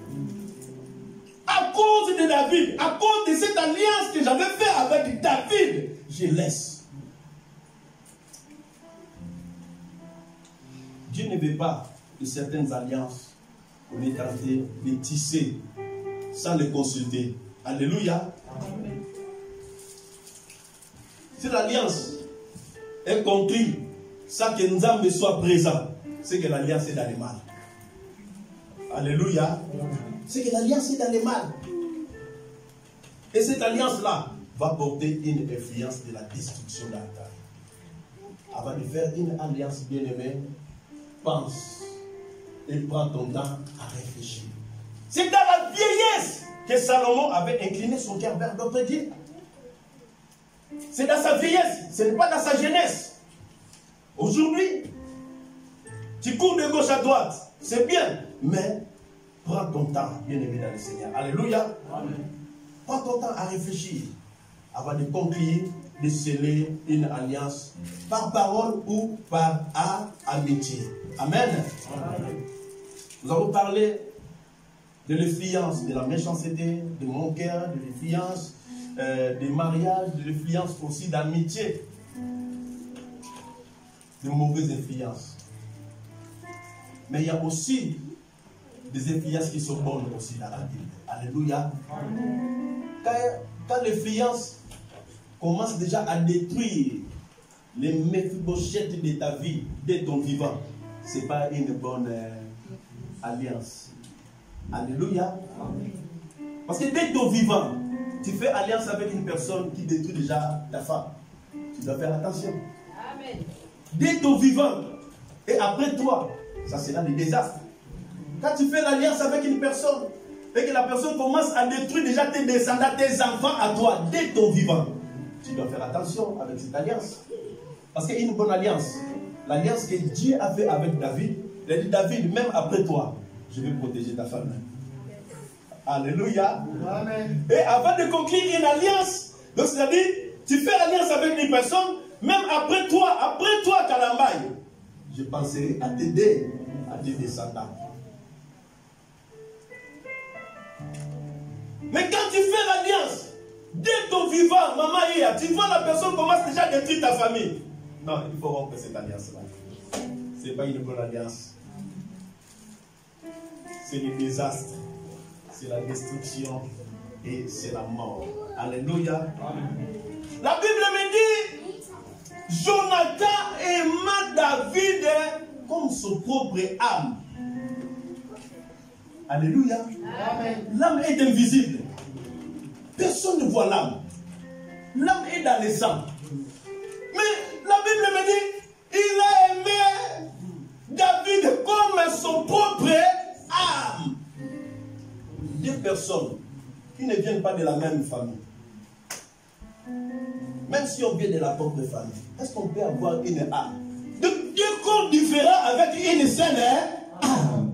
S1: À cause de David, à cause de cette alliance que j'avais faite avec David, je laisse. Dieu ne veut pas que certaines alliances, on est tenté de tisser sans les consulter. Alléluia. Amen. Si l'alliance est conclue sans que Nzambe soit présent, c'est que l'alliance est dans les mal. Alléluia. C'est que l'alliance est dans les mal. Et cette alliance-là va porter une influence de la destruction dans ta vie. Avant de faire une alliance bien-aimée, pense et prends ton temps à réfléchir. C'est dans la vieillesse que Salomon avait incliné son cœur vers d'autres dieux. C'est dans sa vieillesse, ce n'est pas dans sa jeunesse. Aujourd'hui, tu cours de gauche à droite, c'est bien, mais prends ton temps, bien-aimé dans le Seigneur. Alléluia. Amen. Prends ton temps à réfléchir avant de conclure, de sceller une alliance par parole ou par amitié. Amen. Amen. Nous avons parlé de l'influence de la méchanceté, de mon cœur, de l'influence des mariages, de l'influence aussi d'amitié, de mauvaises influences. Mais il y a aussi des influences qui sont bonnes aussi dans la Bible. Alléluia. Quand l'influence commence déjà à détruire les Méphibosheth de ta vie, de ton vivant, ce n'est pas une bonne alliance. Alléluia. Parce que dès ton vivant, tu fais alliance avec une personne qui détruit déjà ta femme. Tu dois faire attention. Amen. Dès ton vivant, et après toi, ça sera des désastres. Quand tu fais l'alliance avec une personne, et que la personne commence à détruire déjà tes descendants, tes enfants à toi, dès ton vivant, tu dois faire attention avec cette alliance. Parce qu'une bonne alliance, l'alliance que Dieu a fait avec David, il a dit David, même après toi, je vais protéger ta femme. Alléluia.
S2: Amen.
S1: Et avant de conclure une alliance, donc c'est-à-dire, tu fais alliance avec une personne, même après toi, Kalambaye, je penserai à t'aider, à tes descendants. Mais quand tu fais l'alliance, dès ton vivant, maman, tu vois la personne commence déjà à détruire ta famille. Non, il faut rompre cette alliance-là. Ce n'est pas une bonne alliance. C'est le désastre, c'est la destruction et c'est la mort. Alléluia. La Bible me dit, Jonathan aima David comme son propre âme. Alléluia. L'âme est invisible. Personne ne voit l'âme. L'âme est dans les sang. Mais la Bible me dit, il a aimé David comme son propre âme. Deux personnes qui ne viennent pas de la même famille. Même si on vient de la propre famille, est-ce qu'on peut avoir une âme? De deux corps différents avec une seule âme.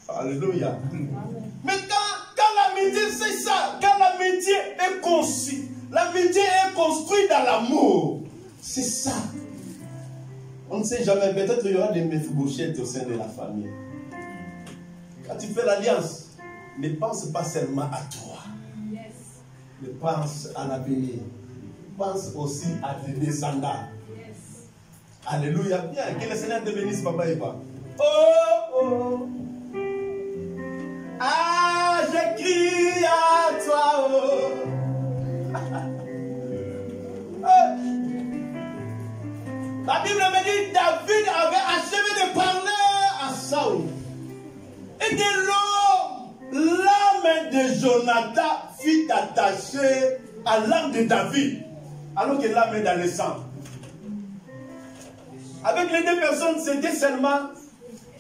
S1: Alléluia. Mais quand l'amitié, c'est ça, quand l'amitié est conçue, l'amitié est construite dans l'amour. C'est ça. On ne sait jamais, peut-être il y aura des Méphibosheth au sein de la famille. Quand tu fais l'alliance, ne pense pas seulement à toi. Mais pense à l'avenir. Pense aussi à tes descendants. Alléluia. Bien, que le Seigneur te bénisse, papa et papa. Oh, oh. Ah, je crie à toi, oh. La Bible me dit, David avait achevé de parler à Saül. Et de l'eau, l'âme de Jonathan fut attachée à l'âme de David, alors que l'âme est dans le sang. Avec les deux personnes, c'était seulement,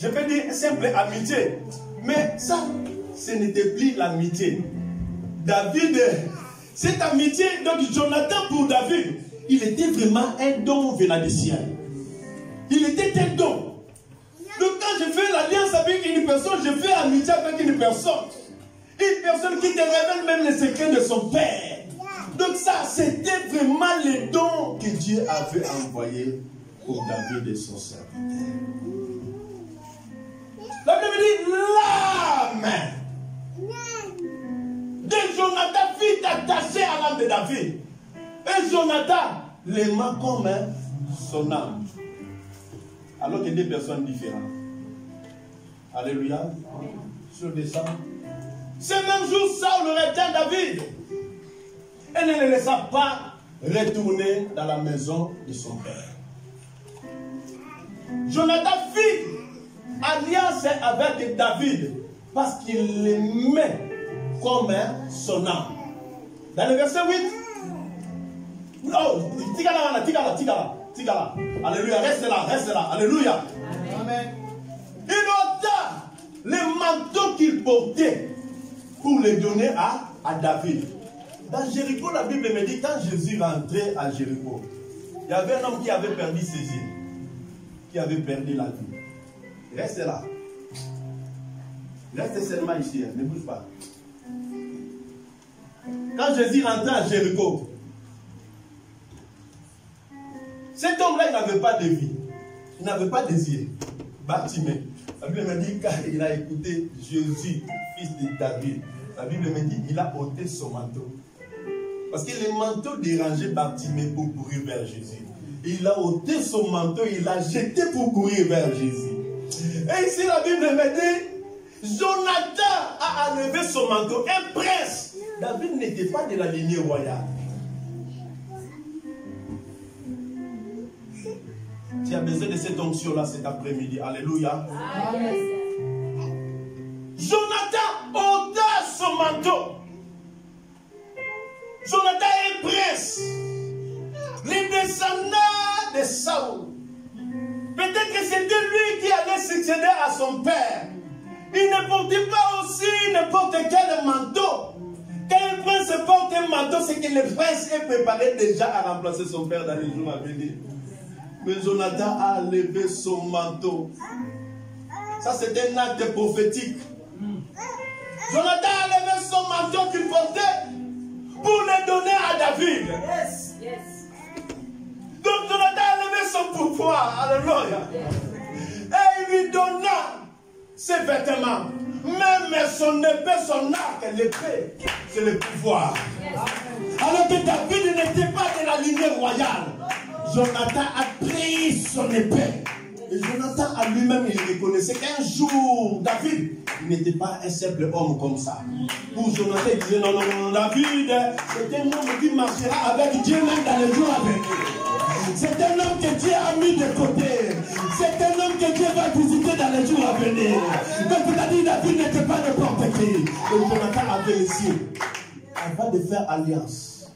S1: je peux dire, simple amitié. Mais ça, ce n'était plus l'amitié. David, cette amitié, donc Jonathan pour David, il était vraiment un don venant du ciel. Il était un don. Donc quand je fais l'alliance avec une personne, je fais amitié avec une personne. Une personne qui te révèle même les secrets de son père. Donc ça, c'était vraiment le don que Dieu avait envoyé pour David et son serviteur. La Bible dit, l'âme de Jonathan fut attachée à l'âme de David. Et Jonathan l'aima comme son âme. Alors que deux personnes différentes. Alléluia. Sur des sangs. Ce même jour, Saül retint David. Et ne le laissa pas retourner dans la maison de son père. Jonathan fit alliance avec David parce qu'il l'aimait comme son âme. Dans le verset 8, oh, tigala. Alléluia, reste là. Alléluia.
S2: Amen.
S1: Il ôta le manteau qu'il portait pour le donner à David. Dans Jéricho, la Bible me dit, quand Jésus rentrait à Jéricho, il y avait un homme qui avait perdu ses yeux, qui avait perdu la vie. Reste là. Reste seulement ici, ne bouge pas. Quand Jésus rentrait à Jéricho, cet homme-là, il n'avait pas de vie. Il n'avait pas des yeux. Bartimée. La Bible me dit, quand il a écouté Jésus, fils de David, la Bible me dit, il a ôté son manteau. Parce que le manteau dérangeait Bartimée pour courir vers Jésus. Il a ôté son manteau, il l'a jeté pour courir vers Jésus. Et ici, la Bible me dit, Jonathan a enlevé son manteau. Un prince. David n'était pas de la lignée royale. Tu as besoin de cette onction-là cet après-midi. Alléluia.
S2: Amen.
S1: Jonathan ôta son manteau. Jonathan est prince. Les descendants de Saül. Peut-être que c'était lui qui allait succéder à son père. Il ne portait pas aussi n'importe quel manteau. Quand un prince porte un manteau, c'est que le prince est préparé déjà à remplacer son père dans les jours à venir. Mais Jonathan a levé son manteau. Ça, c'est un acte prophétique. Jonathan a levé son manteau qu'il portait pour le donner à David.
S2: Yes. Yes.
S1: Donc Jonathan a levé son pouvoir. Alléluia. Et il lui donna ses vêtements. Même son épée, son arc, l'épée, c'est le pouvoir. Alors que David n'était pas de la lignée royale. Jonathan a pris son épée. Et Jonathan à lui-même, il reconnaissait qu'un jour, David, il n'était pas un simple homme comme ça. Pour Jonathan, il disait non, non, non, David, c'est un homme qui marchera avec Dieu même dans les jours à venir. C'est un homme que Dieu a mis de côté. C'est un homme que Dieu va visiter dans les jours à venir. Donc il a dit, David n'était pas n'importe qui. Et Jonathan avait ici, avant de faire alliance.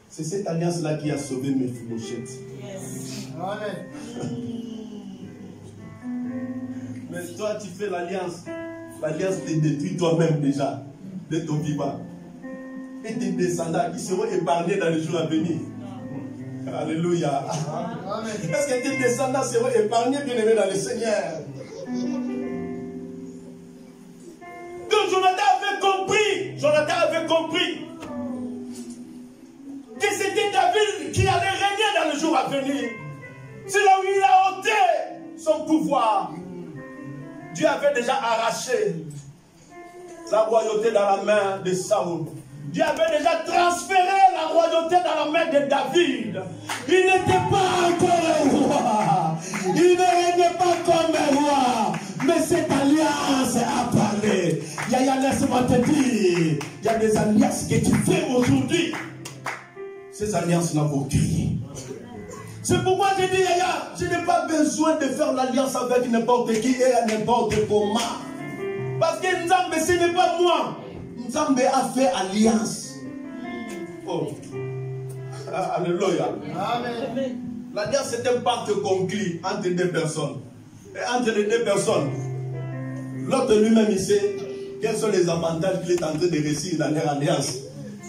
S1: C'est cette alliance-là qui a sauvé Mephibosheth.
S2: Yes.
S1: Amen. Mais toi, tu fais l'alliance. L'alliance te détruit toi-même déjà, de ton vivant. Et tes descendants qui seront épargnés dans les jours à venir. Alléluia. Est-ce que tes descendants seront épargnés, bien-aimés dans le Seigneur? Donc Jonathan avait compris que c'était David qui allait régner dans le jour à venir. C'est là où il a ôté son pouvoir. Dieu avait déjà arraché la royauté dans la main de Saoul. Dieu avait déjà transféré la royauté dans la main de David. Il n'était pas encore un roi. Il ne régnait pas comme un roi. Mais cette alliance a parlé. Yaya, laisse-moi te dire, il y a des alliances que tu fais aujourd'hui. Ces alliances n'ont pas crié. C'est pourquoi je dis, Yaya, je n'ai pas besoin de faire l'alliance avec n'importe qui et à n'importe comment. Parce que Nzambe, ce n'est pas moi. Nzambe a fait alliance. Oh. Alléluia. Amen. L'alliance, c'est un pacte conclu entre deux personnes. Et entre les deux personnes, l'autre lui-même, il sait quels sont les avantages qu'il est en train de réussir dans leur alliance.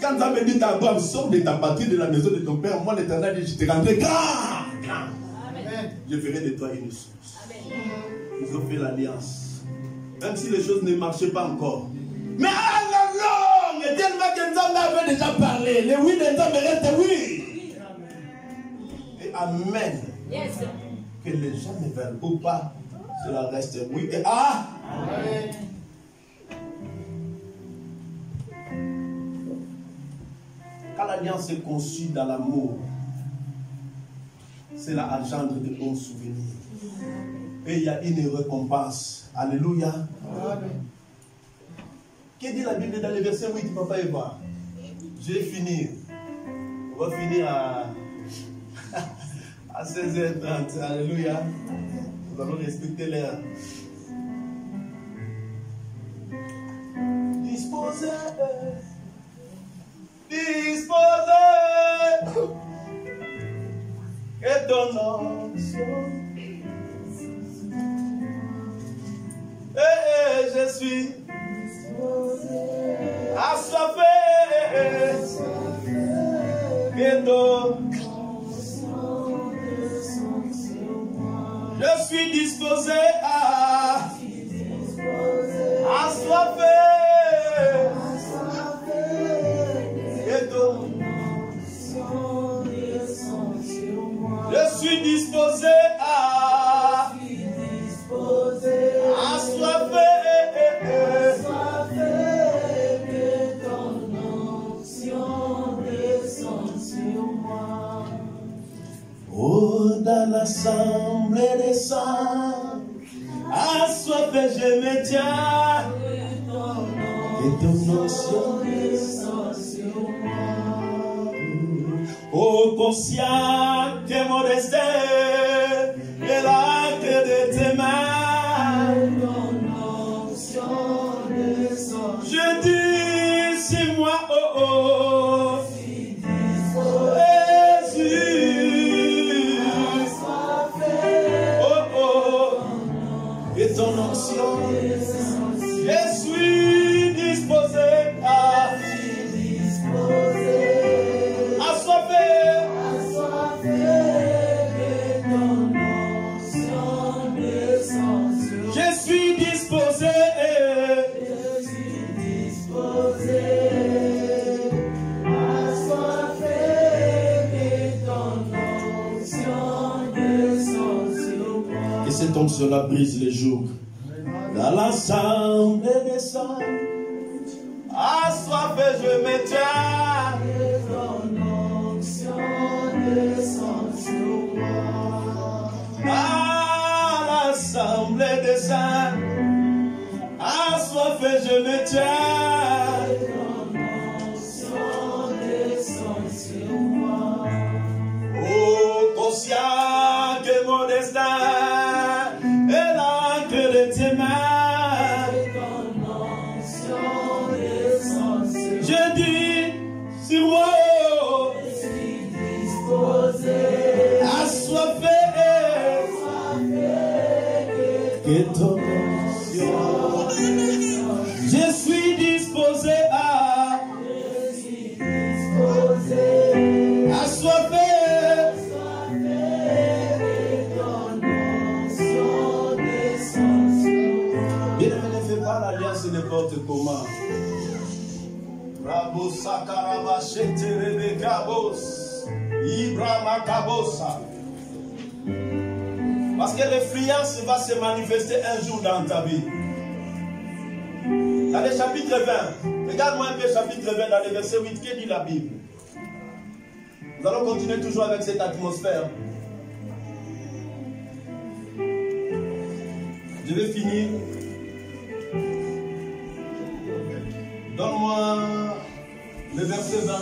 S1: Quand Nzambe dit à Abraham, sors de ta patrie, de la maison de ton père, moi l'Éternel dit, je te rendrai grand. Je ferai de toi une source. Ils ont fait l'alliance. Même si les choses ne marchaient pas encore. Mais à la longue, tellement que Nzambe avait déjà parlé, le oui de Nzambe reste oui. Et amen.
S2: Yes.
S1: Que les gens ne veulent ou pas, cela reste oui et ah. Amen. Quand l'alliance est conçue dans l'amour, cela engendre de bons souvenirs. Et il y a une récompense. Alléluia. Amen. Que dit la Bible dans le verset 8, papa et moi? Je vais finir. On va finir à 16h30. Alléluia. Nous allons respecter l'heure. Disposez. Et ton nom et je suis assoiffé et ton je suis disposé à assoiffé et ton je suis disposé à assoiffé que ton onction descende sur moi. Oh, dans l'assemblée des saints, assoiffé je me tiens, que ton onction descende sur moi. Oh, conscient que mon destin est l'acte de tes mains. Je dis, c'est moi, oh oh, Jésus. Oh oh, et ton onction, je suis disposé à je suis disposé cela brise les jours. Dans l'assemblée des saints, assoiffé je me tiens. Ton onction descend sur moi. Dans l'assemblée des saints, assoiffé je me tiens. Ton onction descend sur moi. Oh, conscient que mon destin est l'encre de tes mains. Ton onction descend sur moi. Je dis sur moi, je suis disposé, assoiffé, que ton onction. Je suis disposé à, assoiffé. L'alliance n'importe comment. Bravo Sakaraba Sheterebe Kabos. Ibrahima Kabosa. Parce que l'influence va se manifester un jour dans ta vie. Dans le chapitre 20, regarde-moi un peu chapitre 20 dans le verset 8, que dit la Bible? Nous allons continuer toujours avec cette atmosphère. Je vais finir. Donne-moi le verset 20.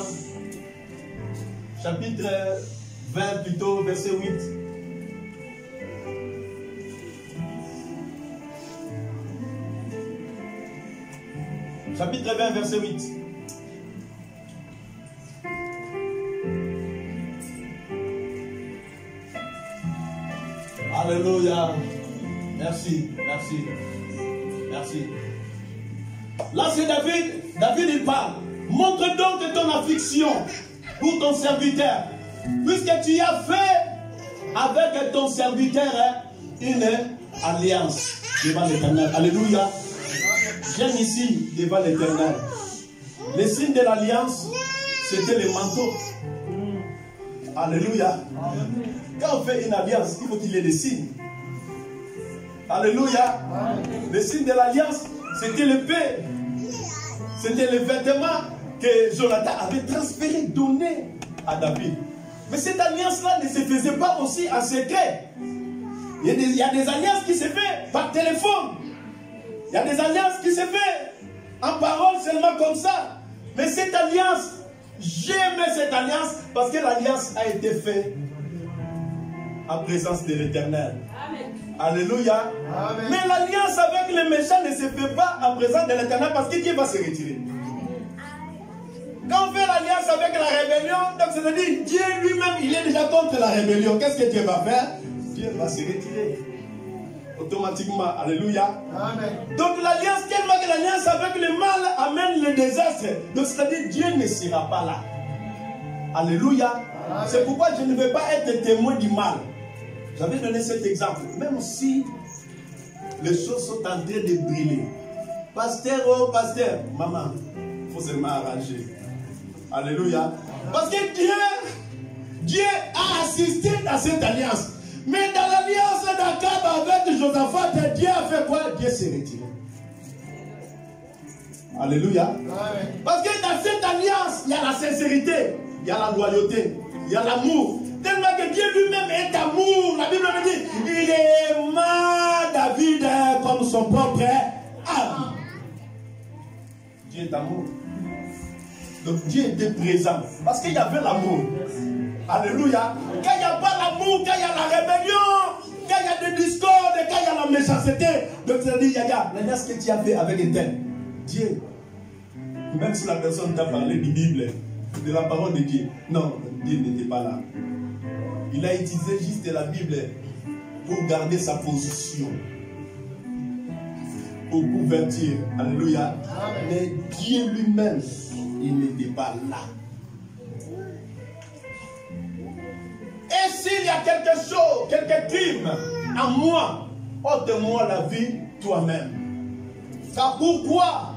S1: Chapitre 20 plutôt, verset 8. Chapitre 20, verset 8. Alléluia. Merci, merci, merci. Là, c'est David. David, il parle. Montre donc ton affliction pour ton serviteur, puisque tu as fait avec ton serviteur une alliance devant l'Éternel. Alléluia. J'aime ici devant l'Éternel. Le signe de l'alliance, c'était le manteau. Alléluia. Quand on fait une alliance, il faut qu'il y ait des signes. Alléluia. Le signe de l'alliance, c'était l'épée. C'était le vêtement que Jonathan avait transféré, donné à David. Mais cette alliance-là ne se faisait pas aussi en secret. Il y a des alliances qui se font par téléphone. Il y a des alliances qui se font en parole seulement comme ça. Mais cette alliance, j'aime cette alliance parce que l'alliance a été faite en présence de l'Éternel. Alléluia. Amen. Mais l'alliance avec les méchants ne se fait pas en présence de l'Éternel parce que Dieu va se retirer. Quand on fait l'alliance avec la rébellion, donc c'est-à-dire Dieu lui-même, il est déjà contre la rébellion. Qu'est-ce que Dieu va faire? Dieu va se retirer. Automatiquement. Alléluia. Amen. Donc l'alliance, tellement que l'alliance avec le mal amène le désastre. Donc c'est-à-dire Dieu ne sera pas là. Alléluia. C'est pourquoi je ne veux pas être témoin du mal. J'avais donné cet exemple. Même si les choses sont en train de brûler. Pasteur, oh pasteur, maman, il faut seulement arranger. Alléluia. Parce que Dieu a assisté à cette alliance. Mais dans l'alliance d'Akab avec Josaphat, Dieu a fait quoi? Dieu s'est retiré. Alléluia. Parce que dans cette alliance, il y a la sincérité, il y a la loyauté, il y a l'amour. Tellement que Dieu lui-même est amour. La Bible me dit, il aima David comme son propre âme. Dieu est amour. Donc Dieu était présent. Parce qu'il y avait l'amour. Alléluia. Quand il n'y a pas l'amour, quand il y a la rébellion, quand il y a des discordes, quand il y a la méchanceté, donc ça dit, regarde, ce que tu as fait avec un tel. Dieu. Même si la personne t'a parlé du Bible, de la parole de Dieu. Non, Dieu n'était pas là. Il a utilisé juste la Bible pour garder sa position. Pour couverture. Alléluia. Mais Dieu lui-même, il n'était pas là. Et s'il y a quelque chose, quelque crime en moi, ôte-moi la vie toi-même. Car pourquoi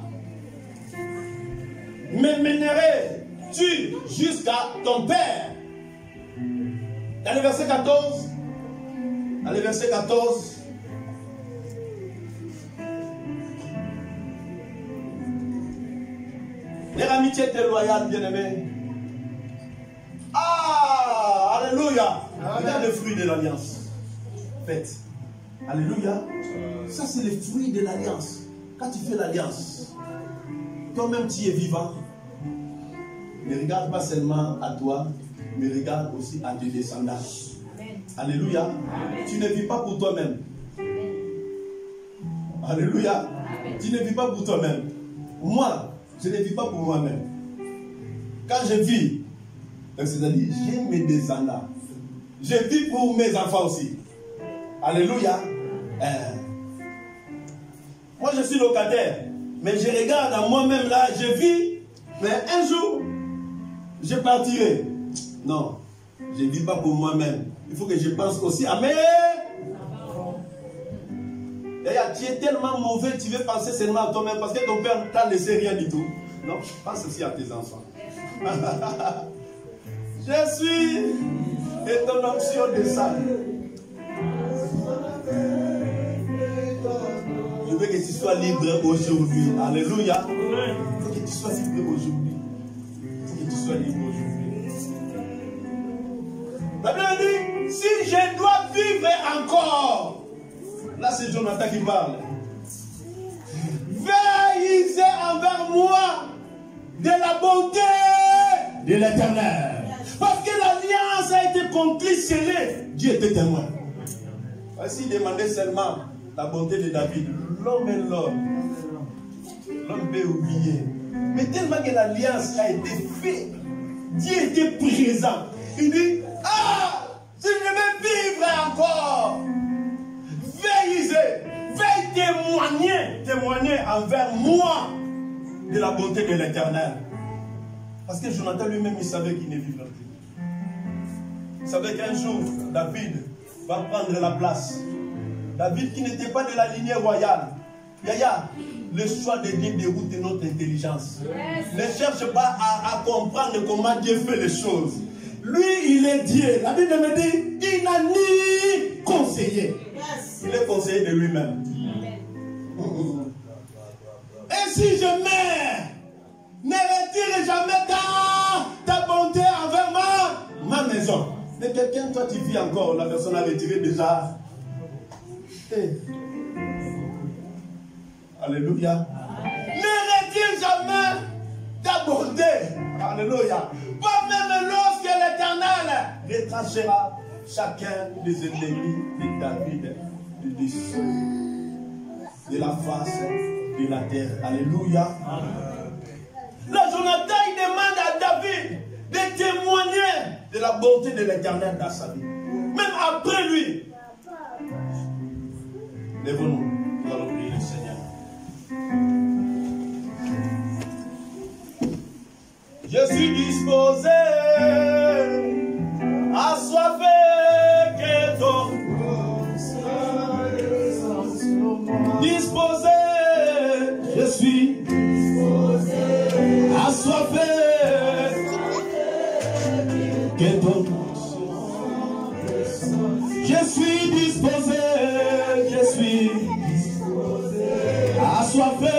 S1: me mènerais-tu jusqu'à ton père? Dans le verset 14, Leur amitié était loyale, bien-aimé. Ah, alléluia. Regarde le fruit de l'alliance. Faites. Alléluia. Ça, c'est le fruit de l'alliance. Quand tu fais l'alliance, toi-même tu es vivant. Ne regarde pas seulement à toi, mais regarde aussi à tes descendants. Alléluia. Tu ne vis pas pour toi-même. Alléluia. Tu ne vis pas pour toi-même. Moi, je ne vis pas pour moi-même. Quand je vis, c'est-à-dire j'ai mes descendants. Je vis pour mes enfants aussi. Alléluia. Moi je suis locataire, mais je regarde à moi-même là, je vis, mais un jour, je partirai. Non, je ne vis pas pour moi-même. Il faut que je pense aussi à mes... D'ailleurs, tu es tellement mauvais, tu veux penser seulement à toi-même parce que ton père ne t'a laissé rien du tout. Non, pense aussi à tes enfants. Je suis et ton option de ça. Je veux que tu sois libre aujourd'hui. Alléluia. Il faut que tu sois libre aujourd'hui. Il faut que tu sois libre aujourd'hui. La Bible dit, si je dois vivre encore, là c'est Jonathan qui parle. Veillez envers moi de la bonté de l'Éternel. Parce que l'alliance a été conclue, scellée. Dieu était témoin. S'il demandait seulement la bonté de David, l'homme est l'homme. L'homme peut oublier. Mais tellement que l'alliance a été faite, Dieu était présent. Il dit, ah, si je veux vivre encore, veillez témoigner envers moi de la bonté de l'Éternel. Parce que Jonathan lui-même, il savait qu'il ne vivrait plus. Il savait qu'un jour, David va prendre la place. David qui n'était pas de la lignée royale. Yaya, le choix de Dieu déroute notre intelligence. Ne cherche pas à comprendre comment Dieu fait les choses. Lui, il est Dieu. La Bible me dit, il n'a ni conseillé. Il est conseillé de lui-même. Et si je meurs, ne retire jamais ta bonté envers ma maison. Mais quelqu'un, toi tu vis encore, la personne a retiré déjà. Hey. Alléluia. Ne retire jamais ta bonté. Alléluia. Pas même lorsque l'Éternel retranchera chacun des ennemis de David de dessous de la face de la terre. Alléluia. Là, Jonathan, il demande à David de témoigner de la bonté de l'Éternel dans sa vie. Même après lui. Lève-nous, nous allons prier le Seigneur. Je suis disposé, assoiffé que ton disposé, je suis assoiffé que ton je suis disposé, assoiffé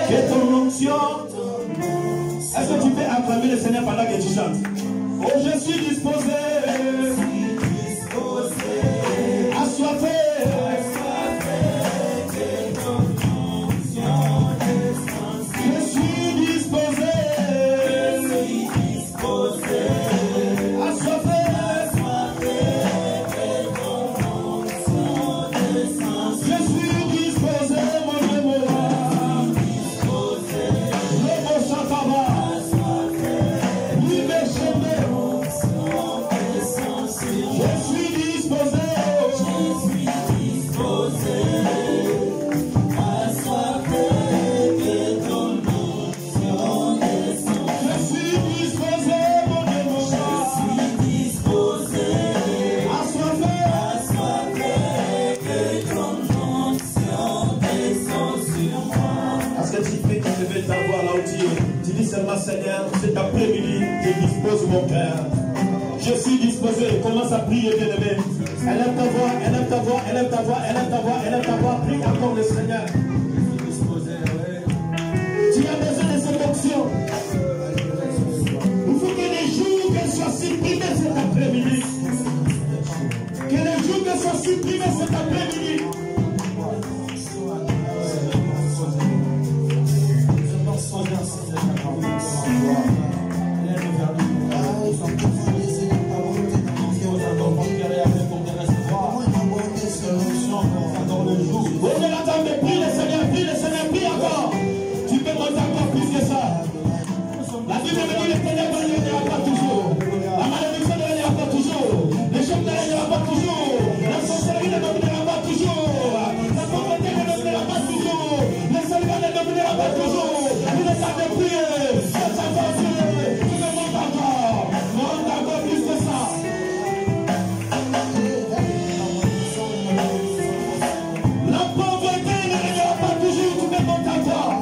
S1: que ton onction. Est-ce que tu peux acclamer le Seigneur pendant que tu chantes? Oh, je suis disposé, assoiffé. Je suis disposé, assoiffé. Je suis disposé, mon mémoire. Le beau chantava. Tu dis seulement Seigneur, cet après-midi, je dispose mon cœur. Je suis disposé. Commence à prier, bien-aimé. Élève ta voix, élève ta voix, élève ta voix, élève ta voix, élève ta voix. Prie encore le Seigneur. Tu as besoin
S3: capable de prier le Seigneur, prie encore. Tu peux monter encore plus que ça. La Bible me dit le ténèbres ne viendra pas toujours. La malédiction ne viendra pas toujours. Le chef ne viendra pas toujours. La sorcellerie ne viendra pas toujours. La pauvreté ne viendra pas toujours. Le célibat ne viendra pas toujours. Il est temps de prier. C'est sa force. Tu me montes encore plus que ça. La pauvreté ne viendra pas toujours. Tu me montes encore.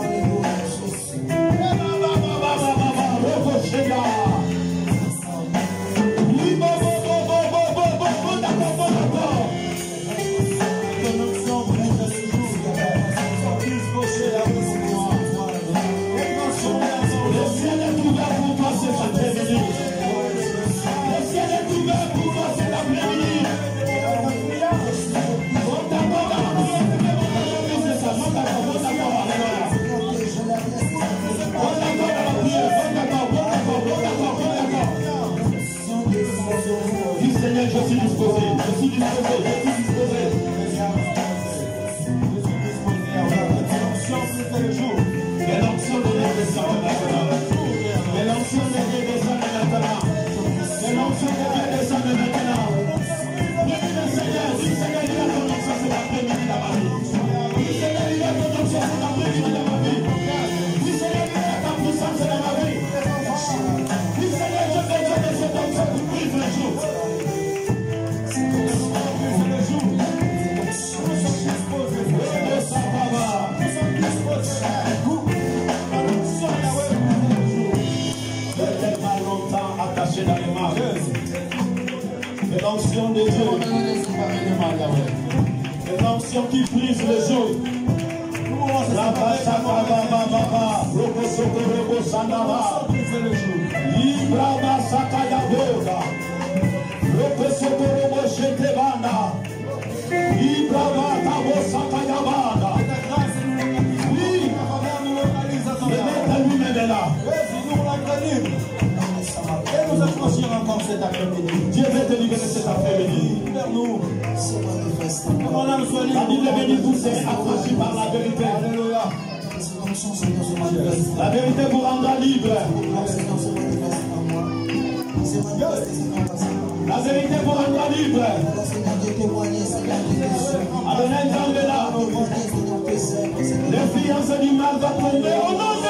S3: Seigneur, je suis disposé, je suis disposé, je suis disposé. Que l'onction de Dieu descende maintenant. Que l'onction de Dieu descende maintenant. Que l'onction de Dieu descende maintenant. Prie le Seigneur, dis Seigneur, il y a ton onction cet après-midi dans ma vie. Dis Seigneur, il y a ton onction cet après-midi dans ma vie. Dis Seigneur, il y a ta puissance dans ma vie. Dis Seigneur, je fais Dieu de cette onction pour vivre le jour. C'est l'onction de Dieu. C'est l'onction qui brise le jour. La Baba, Robo Soko Robo Sandaba, Ibrahima Sakaya Boga, Robo Soko Robo Shetebanda, Ibrahima Tabo Sakaya Banda. Oui, le maître lui-même est là. Et nous affranchir encore cet après-midi. Dieu veut te libérer cet après-midi. Libère-nous. La Bible est bénie, vous serez affranchis par la vérité. Alléluia. La vérité vous rendra libre. La vérité vous rendra libre. Adonai Dieu est là. L'influence du mal va tomber au nom de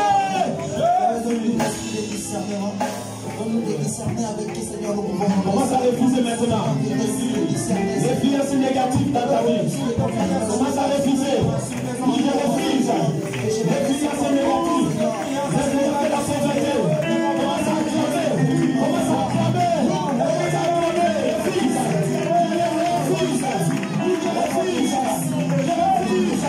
S3: Commence à refuser maintenant. L'influence négative dans ta vie. Commence à refuser. Oui, je refuse. L'influence négative. La pauvreté. Commence à acclamer. Commence à acclamer. Commence à acclamer. Refuse. Je refuse. Je refuse. Je refuse.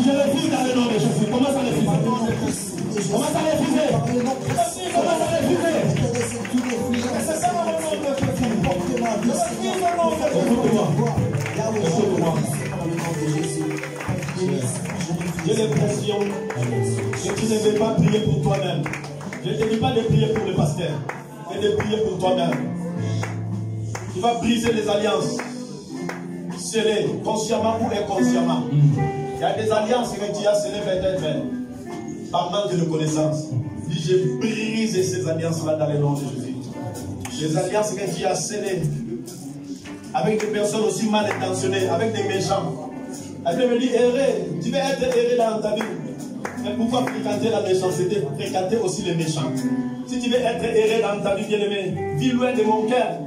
S3: Je refuse dans le nom de Jésus. Commence à refuser. Commence à refuser. Commence à refuser. C'est ça le nom de Jésus. Écoute-moi. Écoute-moi. J'ai l'impression que tu ne veux pas prier pour toi-même. Je ne te dis pas de prier pour le pasteur, mais de prier pour toi-même. Tu vas briser les alliances. Scellées, consciemment ou inconsciemment. Il y a des alliances que tu as scellées peut-être par manque de connaissance. Dis, je brise ces alliances-là dans le nom de Jésus. Les alliances que tu as scellées avec des personnes aussi mal intentionnées, avec des méchants. La Bible me dit, errer, tu vas être erré dans ta vie. Mais pourquoi fréquenter la méchanceté? Fréquenter aussi les méchants. Si tu veux être erré dans ta vie, bien-aimé, vis loin de mon cœur.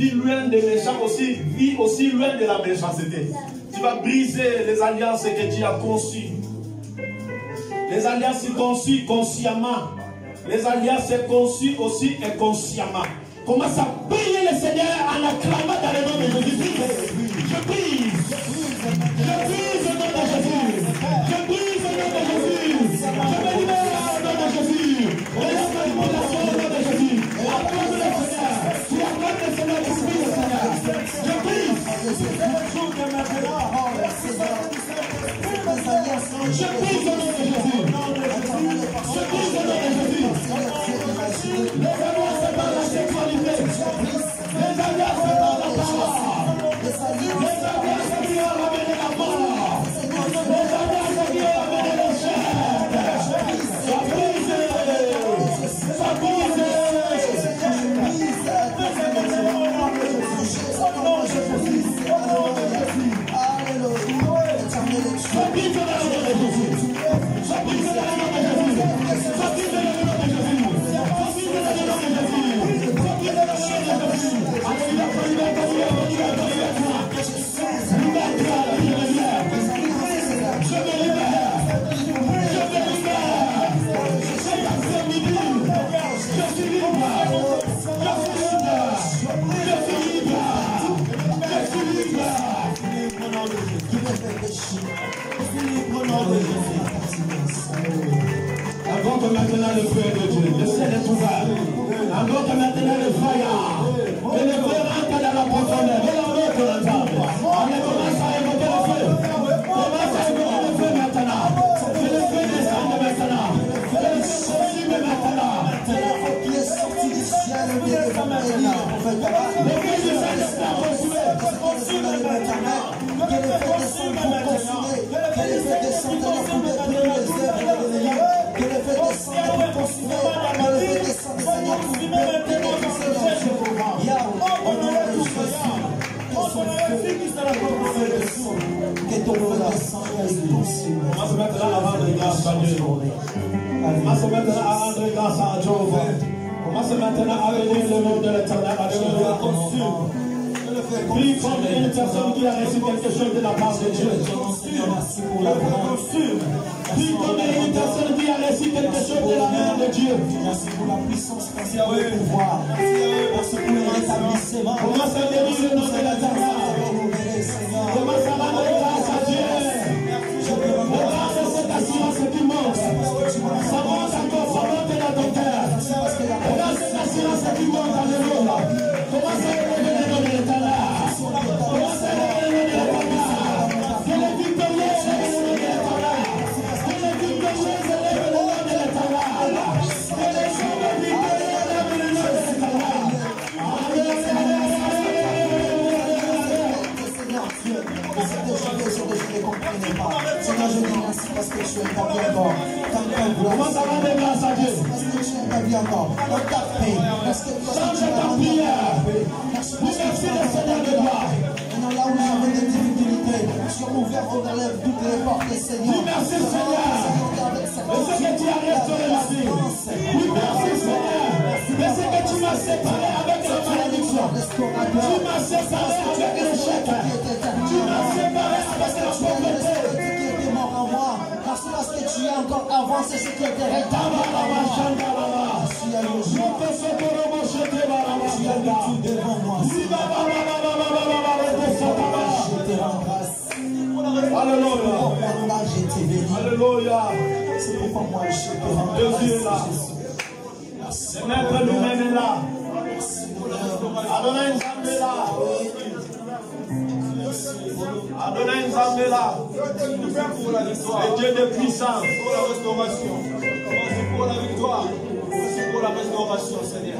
S3: vis loin des méchants aussi, vis aussi loin de la méchanceté. Tu vas briser les alliances que tu as conçues. Les alliances conçues consciemment. Les alliances conçues aussi inconsciemment. Commence à prier le Seigneur en acclamant dans le nom de Jésus. Je brise. Je brise au nom de Jésus. Je brise au nom de Jésus. Je me libère au nom de Jésus. Et la manipulation au nom de Jésus. Acclame le Seigneur. Tu acclames le Seigneur, tu pries le Seigneur. Je brise. Je brise au nom de Jésus. Je brise au nom de Jésus. Les alliances par la sexualité. Les alliances par la parole. Les alliances qui ont ramené la mort. Les alliances qui ont ramené le chèque. Ça brise. Ça brise. Invoque maintenant le feu de Dieu, le ciel est ouvert. Invoque maintenant le feu. Que le feu rentre dans la profondeur. Et l'invoque l'ensemble. On commence à invoquer le feu. Commence à invoquer le feu maintenant. Que le feu descende maintenant. Que le feu consume maintenant.
S4: Qui est sorti du ciel au milieu de la
S3: le feu du Saint-Esprit consume.
S4: Que le feu descende pour consumer. Que le feu descende pour détruire les œuvres de l'ennemi. Que le feu descende pour consumer. Que le feu descende, Seigneur, pour détruire les œuvres. Au nom de Jésus. Que ton feu descende et consume.
S3: On va se mettre là à rendre grâce à Dieu. On va se mettre là à rendre grâce à Dieu. On va se mettre là à bénir le nom de l'Éternel. Alléluia. Prie comme une personne qui a reçu quelque chose de la part de Dieu. Prie comme une personne qui a reçu quelque chose de la main de Dieu.
S4: Merci pour la puissance, merci pour le pouvoir, merci pour le rétablissement.
S3: Commence à bénir le nom de l'Éternel. Commence à rendre grâce à Dieu. Regarde cette assurance qui monte. Ça monte encore, ça monte dans ton cœur. Regarde cette assurance qui monte, alléluia. Commence à élever le nom de l'Éternel. Commence à élever le nom de l'Éternel. Que les victorieux élèvent le nom de l'Éternel. Que les victorieux élèvent le nom de l'Éternel. Que les hommes victorieux élèvent le nom de l'Éternel.
S4: Je ne comprenais pas. Seigneur, je dis merci parce que tu es établi encore.
S3: Comment ça va de grâce à Dieu?
S4: Parce que tu es établi encore. Dans ta paix. Parce que
S3: Change ta prière.
S4: merci
S3: le Seigneur de gloire.
S4: Maintenant, là où j'avais des difficultés, tu as ouvert, on enlève toutes les portes, Seigneur.
S3: Oui, merci Seigneur. De ce que tu as restauré la vie. Oui, merci Seigneur. De ce que tu m'as séparé avec la malédiction. Tu m'as séparé avec l'échec. Tu m'as séparé avec la pauvreté.
S4: Merci parce que tu as encore avancé ce qui était rétabli. Tu as mis tout devant moi. Je te rends grâce.
S3: Alléluia.
S4: Je t'ai béni.
S3: Alléluia.
S4: C'est pourquoi moi je te rends
S3: Jésus est là.
S4: grâce.
S3: Le maître lui-même est là. Adonai Nzambe est là. Adonai Nzambe est là. Le Dieu de puissance.
S5: Pour la restauration. C'est pour la victoire. C'est pour la restauration, Seigneur.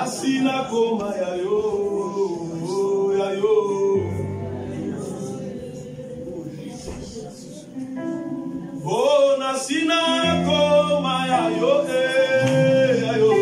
S3: Asina koma yayo, yayo. Oh, nasina koma yayo, yayo.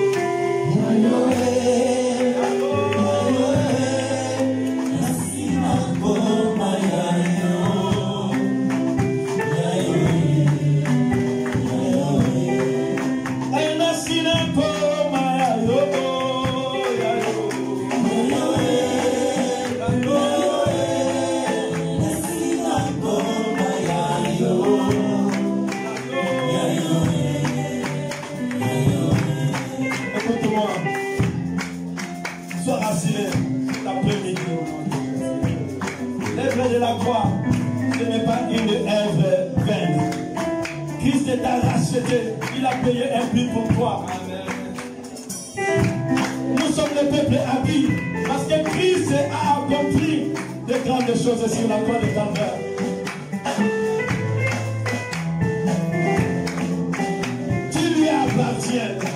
S3: il t'a racheté. Il a payé un prix pour toi. Nous sommes le peuple habile parce que Christ a accompli de grandes choses sur la croix de Calvaire. Tu lui appartiens.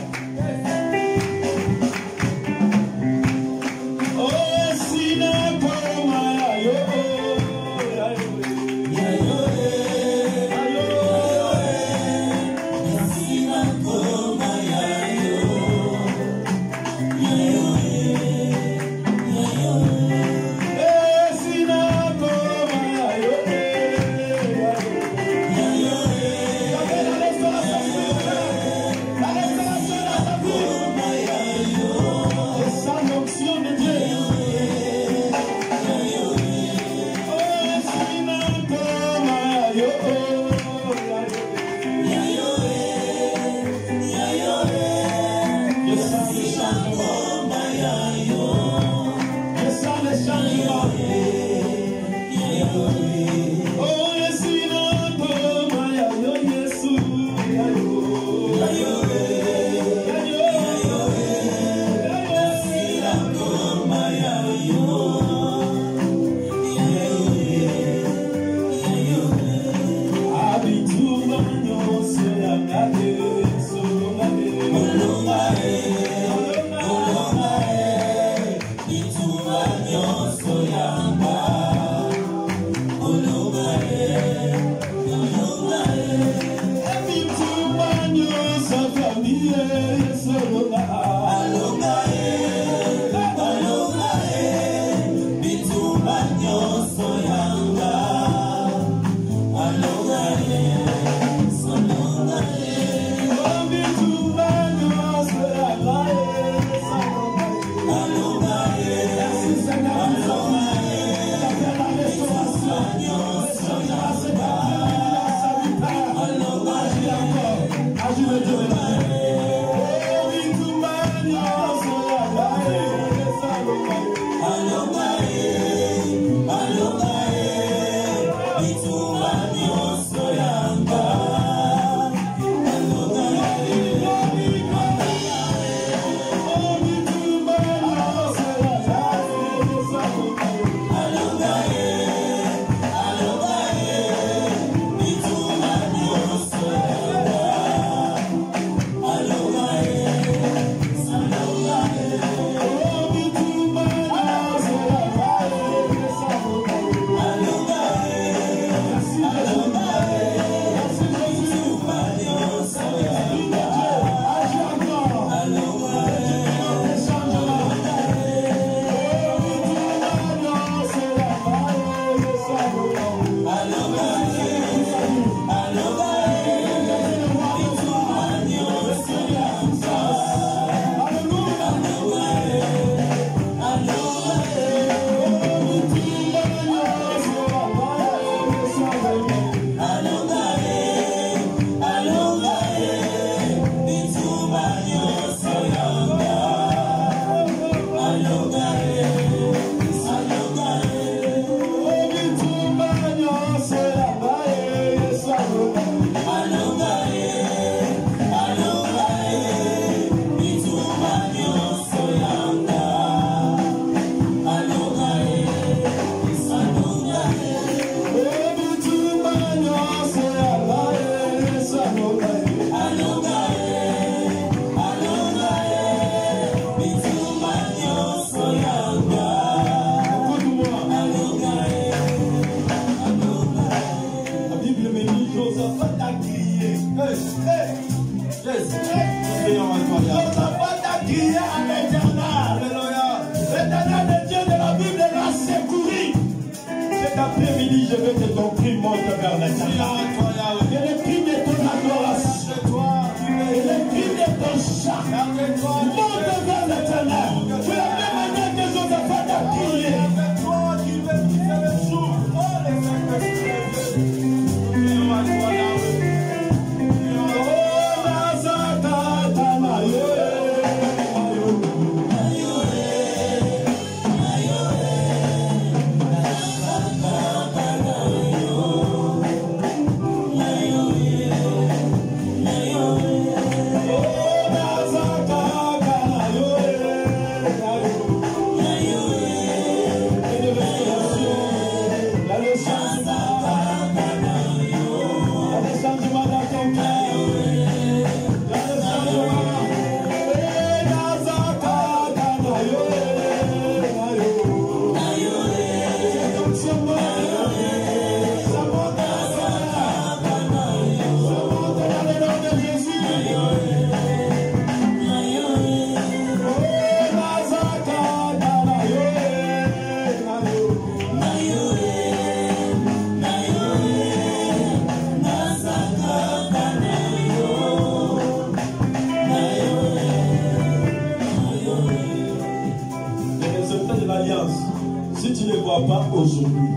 S3: Si tu ne vois pas aujourd'hui,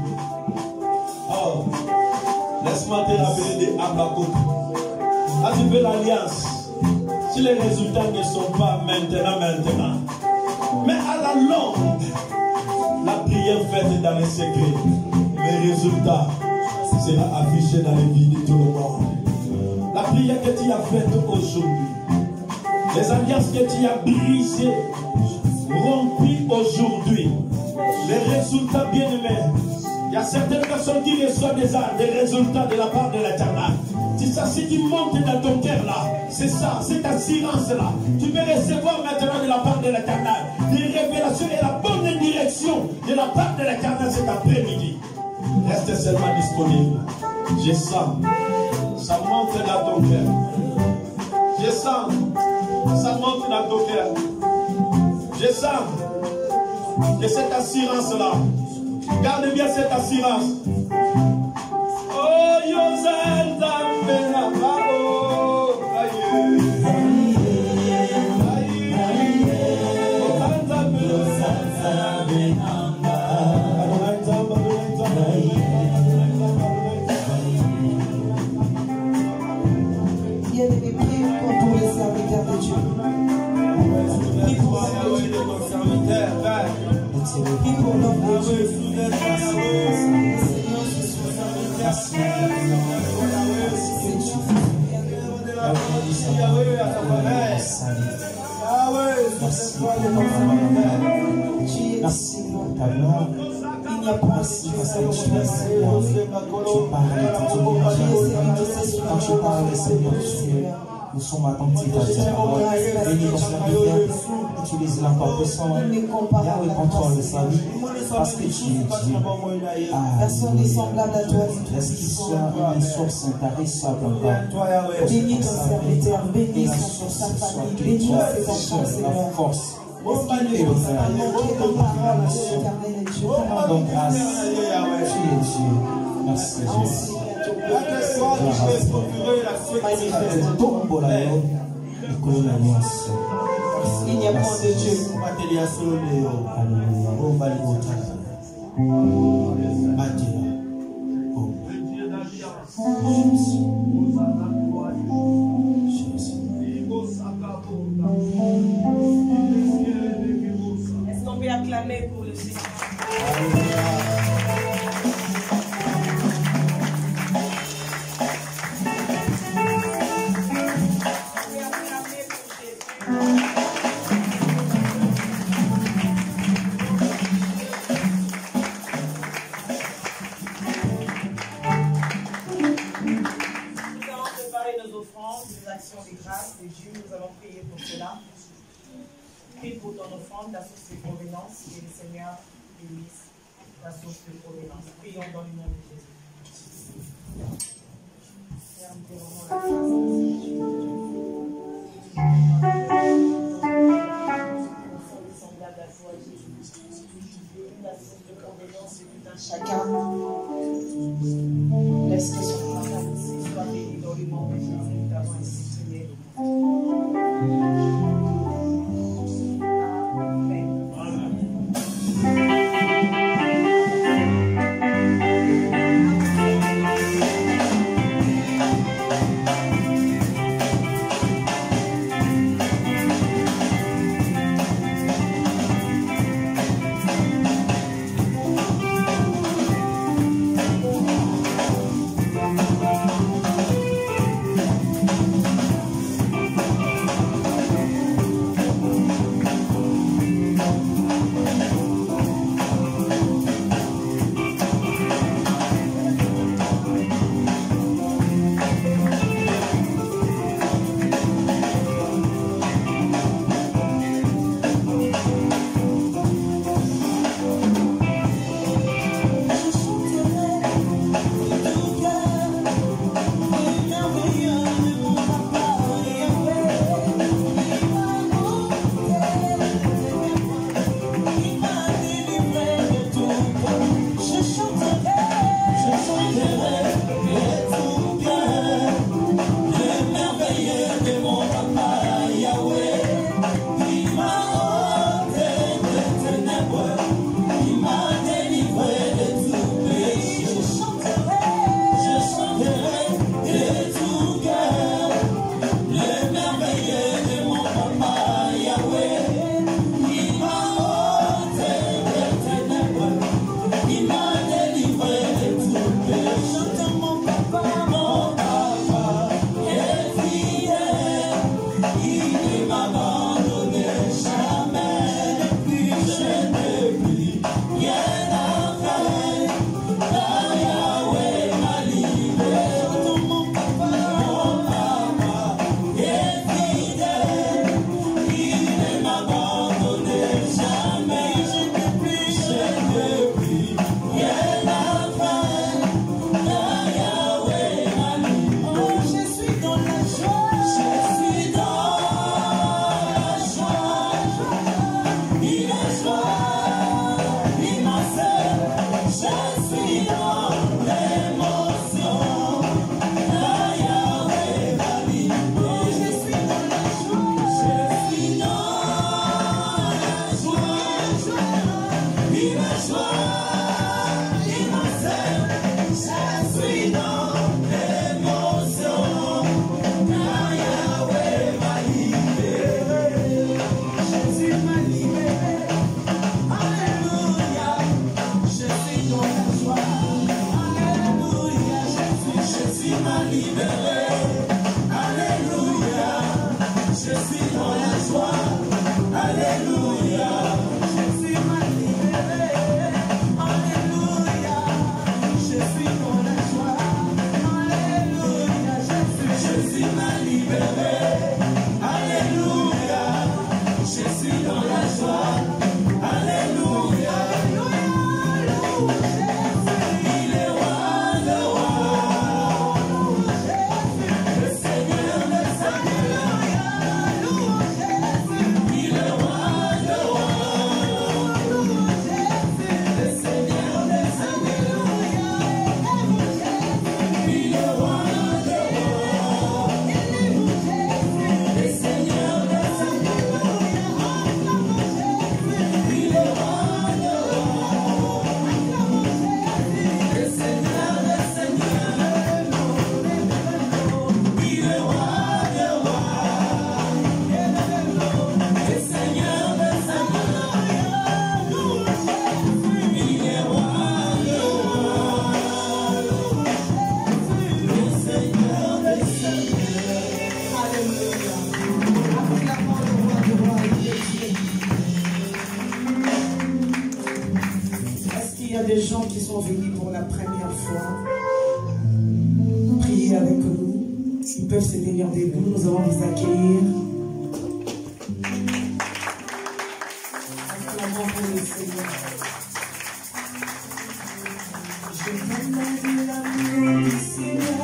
S3: oh, laisse-moi te rappeler de Habakkuk. Quand tu fais l'alliance, si les résultats ne sont pas maintenant, mais à la longue, la prière faite dans les secrets, les résultats seront affichés dans les vies de tout le monde. La prière que tu as faite aujourd'hui, les alliances que tu as brisées, rompues aujourd'hui, les résultats bien-aimés. Il y a certaines personnes qui reçoivent des résultats de la part de l'Éternel. C'est ça, ce qui monte dans ton cœur là. C'est ça, cette assurance là. Tu peux recevoir maintenant de la part de l'Éternel des révélations et la bonne direction de la part de l'Éternel cet après-midi. Reste seulement disponible. Je sens, ça monte dans ton cœur. Je sens, ça monte dans ton cœur. Je sens que cette assurance là. Garde bien cette assurance. Oh, Yosan Zambena, oh, aïe,
S4: Il y a des prières pour tous les serviteurs de Dieu. Prie pour ton serviteur. Prie pour l'homme de Dieu. Il n'y a pas de situation.
S6: Tu parles, Seigneur Dieu. Nous sommes attentifs à ta parole. Bénis donc la prière. Utilise-la encore puissamment. Garde le contrôle de sa vie. Parce que tu es Dieu.
S4: Personne n'est semblable à toi.
S6: Laisse qu'il soit une source intarissable encore.
S4: Bénis ton serviteur. Bénis sa famille. Bénis ses enfants, Seigneur.
S6: La force.
S4: Et le frère.
S6: Donc grâce. Tu es Dieu. Merci Dieu.
S4: Il n'y a point de Dieu.
S2: Est-ce qu'on peut acclamer pour le Seigneur?
S7: Prie pour ton offrande, la source de provenance, et le Seigneur bénisse la source de provenance. Prions dans le nom de Jésus. La source de provenance est tout un chacun. Laisse que son travail soit béni dans le nom de Jésus. Nous t'avons ainsi prié.
S8: a des gens qui sont venus pour la première fois, priez avec nous. Ils peuvent se tenir debout. Nous allons vous accueillir. Acclamons pour le Seigneur. Je t'aime de l'amour du Seigneur.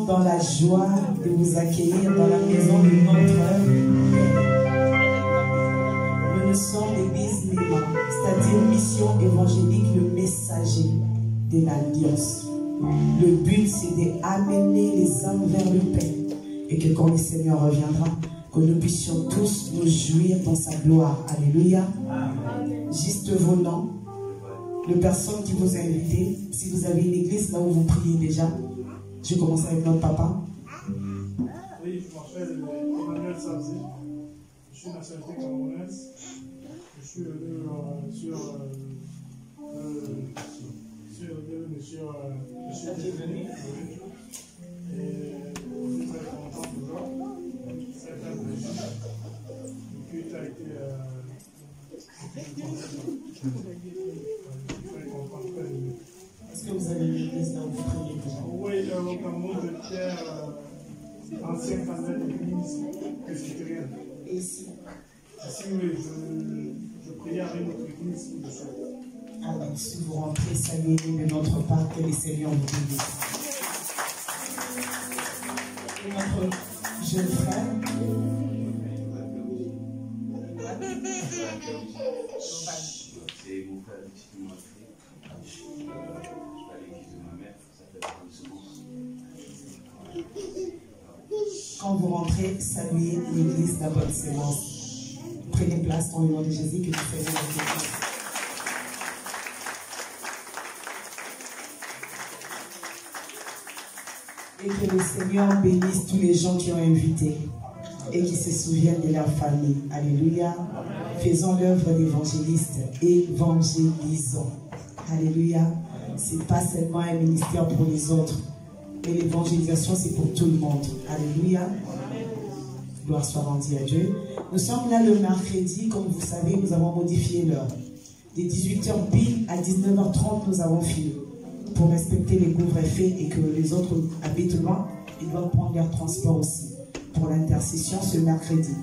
S8: Dans la joie de vous accueillir dans la maison de notre Père. Nous sommes l'église Méma, c'est-à-dire mission évangélique, le messager de l'Alliance. Le but, c'est d'amener les âmes vers le Père et que quand le Seigneur reviendra, que nous puissions tous nous jouir dans sa gloire. Alléluia. Juste vos noms, les personnes qui vous ont invité, si vous avez une église là où vous priez déjà. Je commence avec notre papa.
S9: Oui, je m'appelle Emmanuel Sabzi. Je suis nationalité camerounaise. Je suis venu sur monsieur Dieveni. Et je suis très content toujours. C'est un plaisir. Le culte a été très content, très aimé.
S8: Est-ce que vous avez une église là où vous priez déjà?
S9: Oui, au Cameroun, je tiens ancien canal de l'église presbytérienne.
S8: Et ici?
S9: Ici, oui, je priais avec notre église.
S8: Alors, si vous rentrez, saluez de notre part, que les Seigneurs vous bénissent. Et notre jeune frère.
S10: C'est mon frère qui m'a fait. Je suis à l'église de ma mère, ça fait la semence.
S8: Quand vous rentrez, saluez l'église de la bonne sémence. Prenez place dans le nom de Jésus que nous faisons avec l'église. Et que le Seigneur bénisse tous les gens qui ont invité et qui se souviennent de leur famille. Alléluia. Faisons l'œuvre d'évangéliste. Évangélisons. Alléluia. Ce n'est pas seulement un ministère pour les autres, mais l'évangélisation, c'est pour tout le monde. Alléluia. Gloire soit rendue à Dieu. Nous sommes là le mercredi. Comme vous savez, nous avons modifié l'heure. De 18h pile à 19h30, nous avons fini. Pour respecter les couvre-feux et que les autres habitent loin, ils doivent prendre leur transport aussi. Pour l'intercession ce mercredi.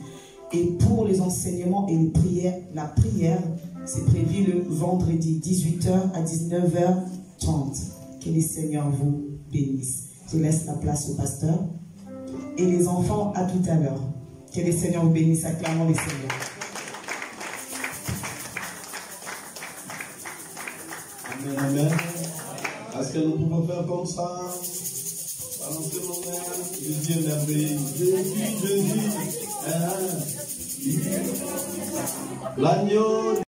S8: Et pour les enseignements et les prières, la prière, c'est prévu le vendredi 18h à 19h30. Que les Seigneurs vous bénissent. Je laisse la place au pasteur. Et les enfants, à tout à l'heure. Que les Seigneurs vous bénissent. Acclamons les Seigneurs.
S1: Amen, amen. Est-ce que nous pouvons faire comme ça? Balancez nos mains. Je dis merveilleux. Je dis. L'agneau.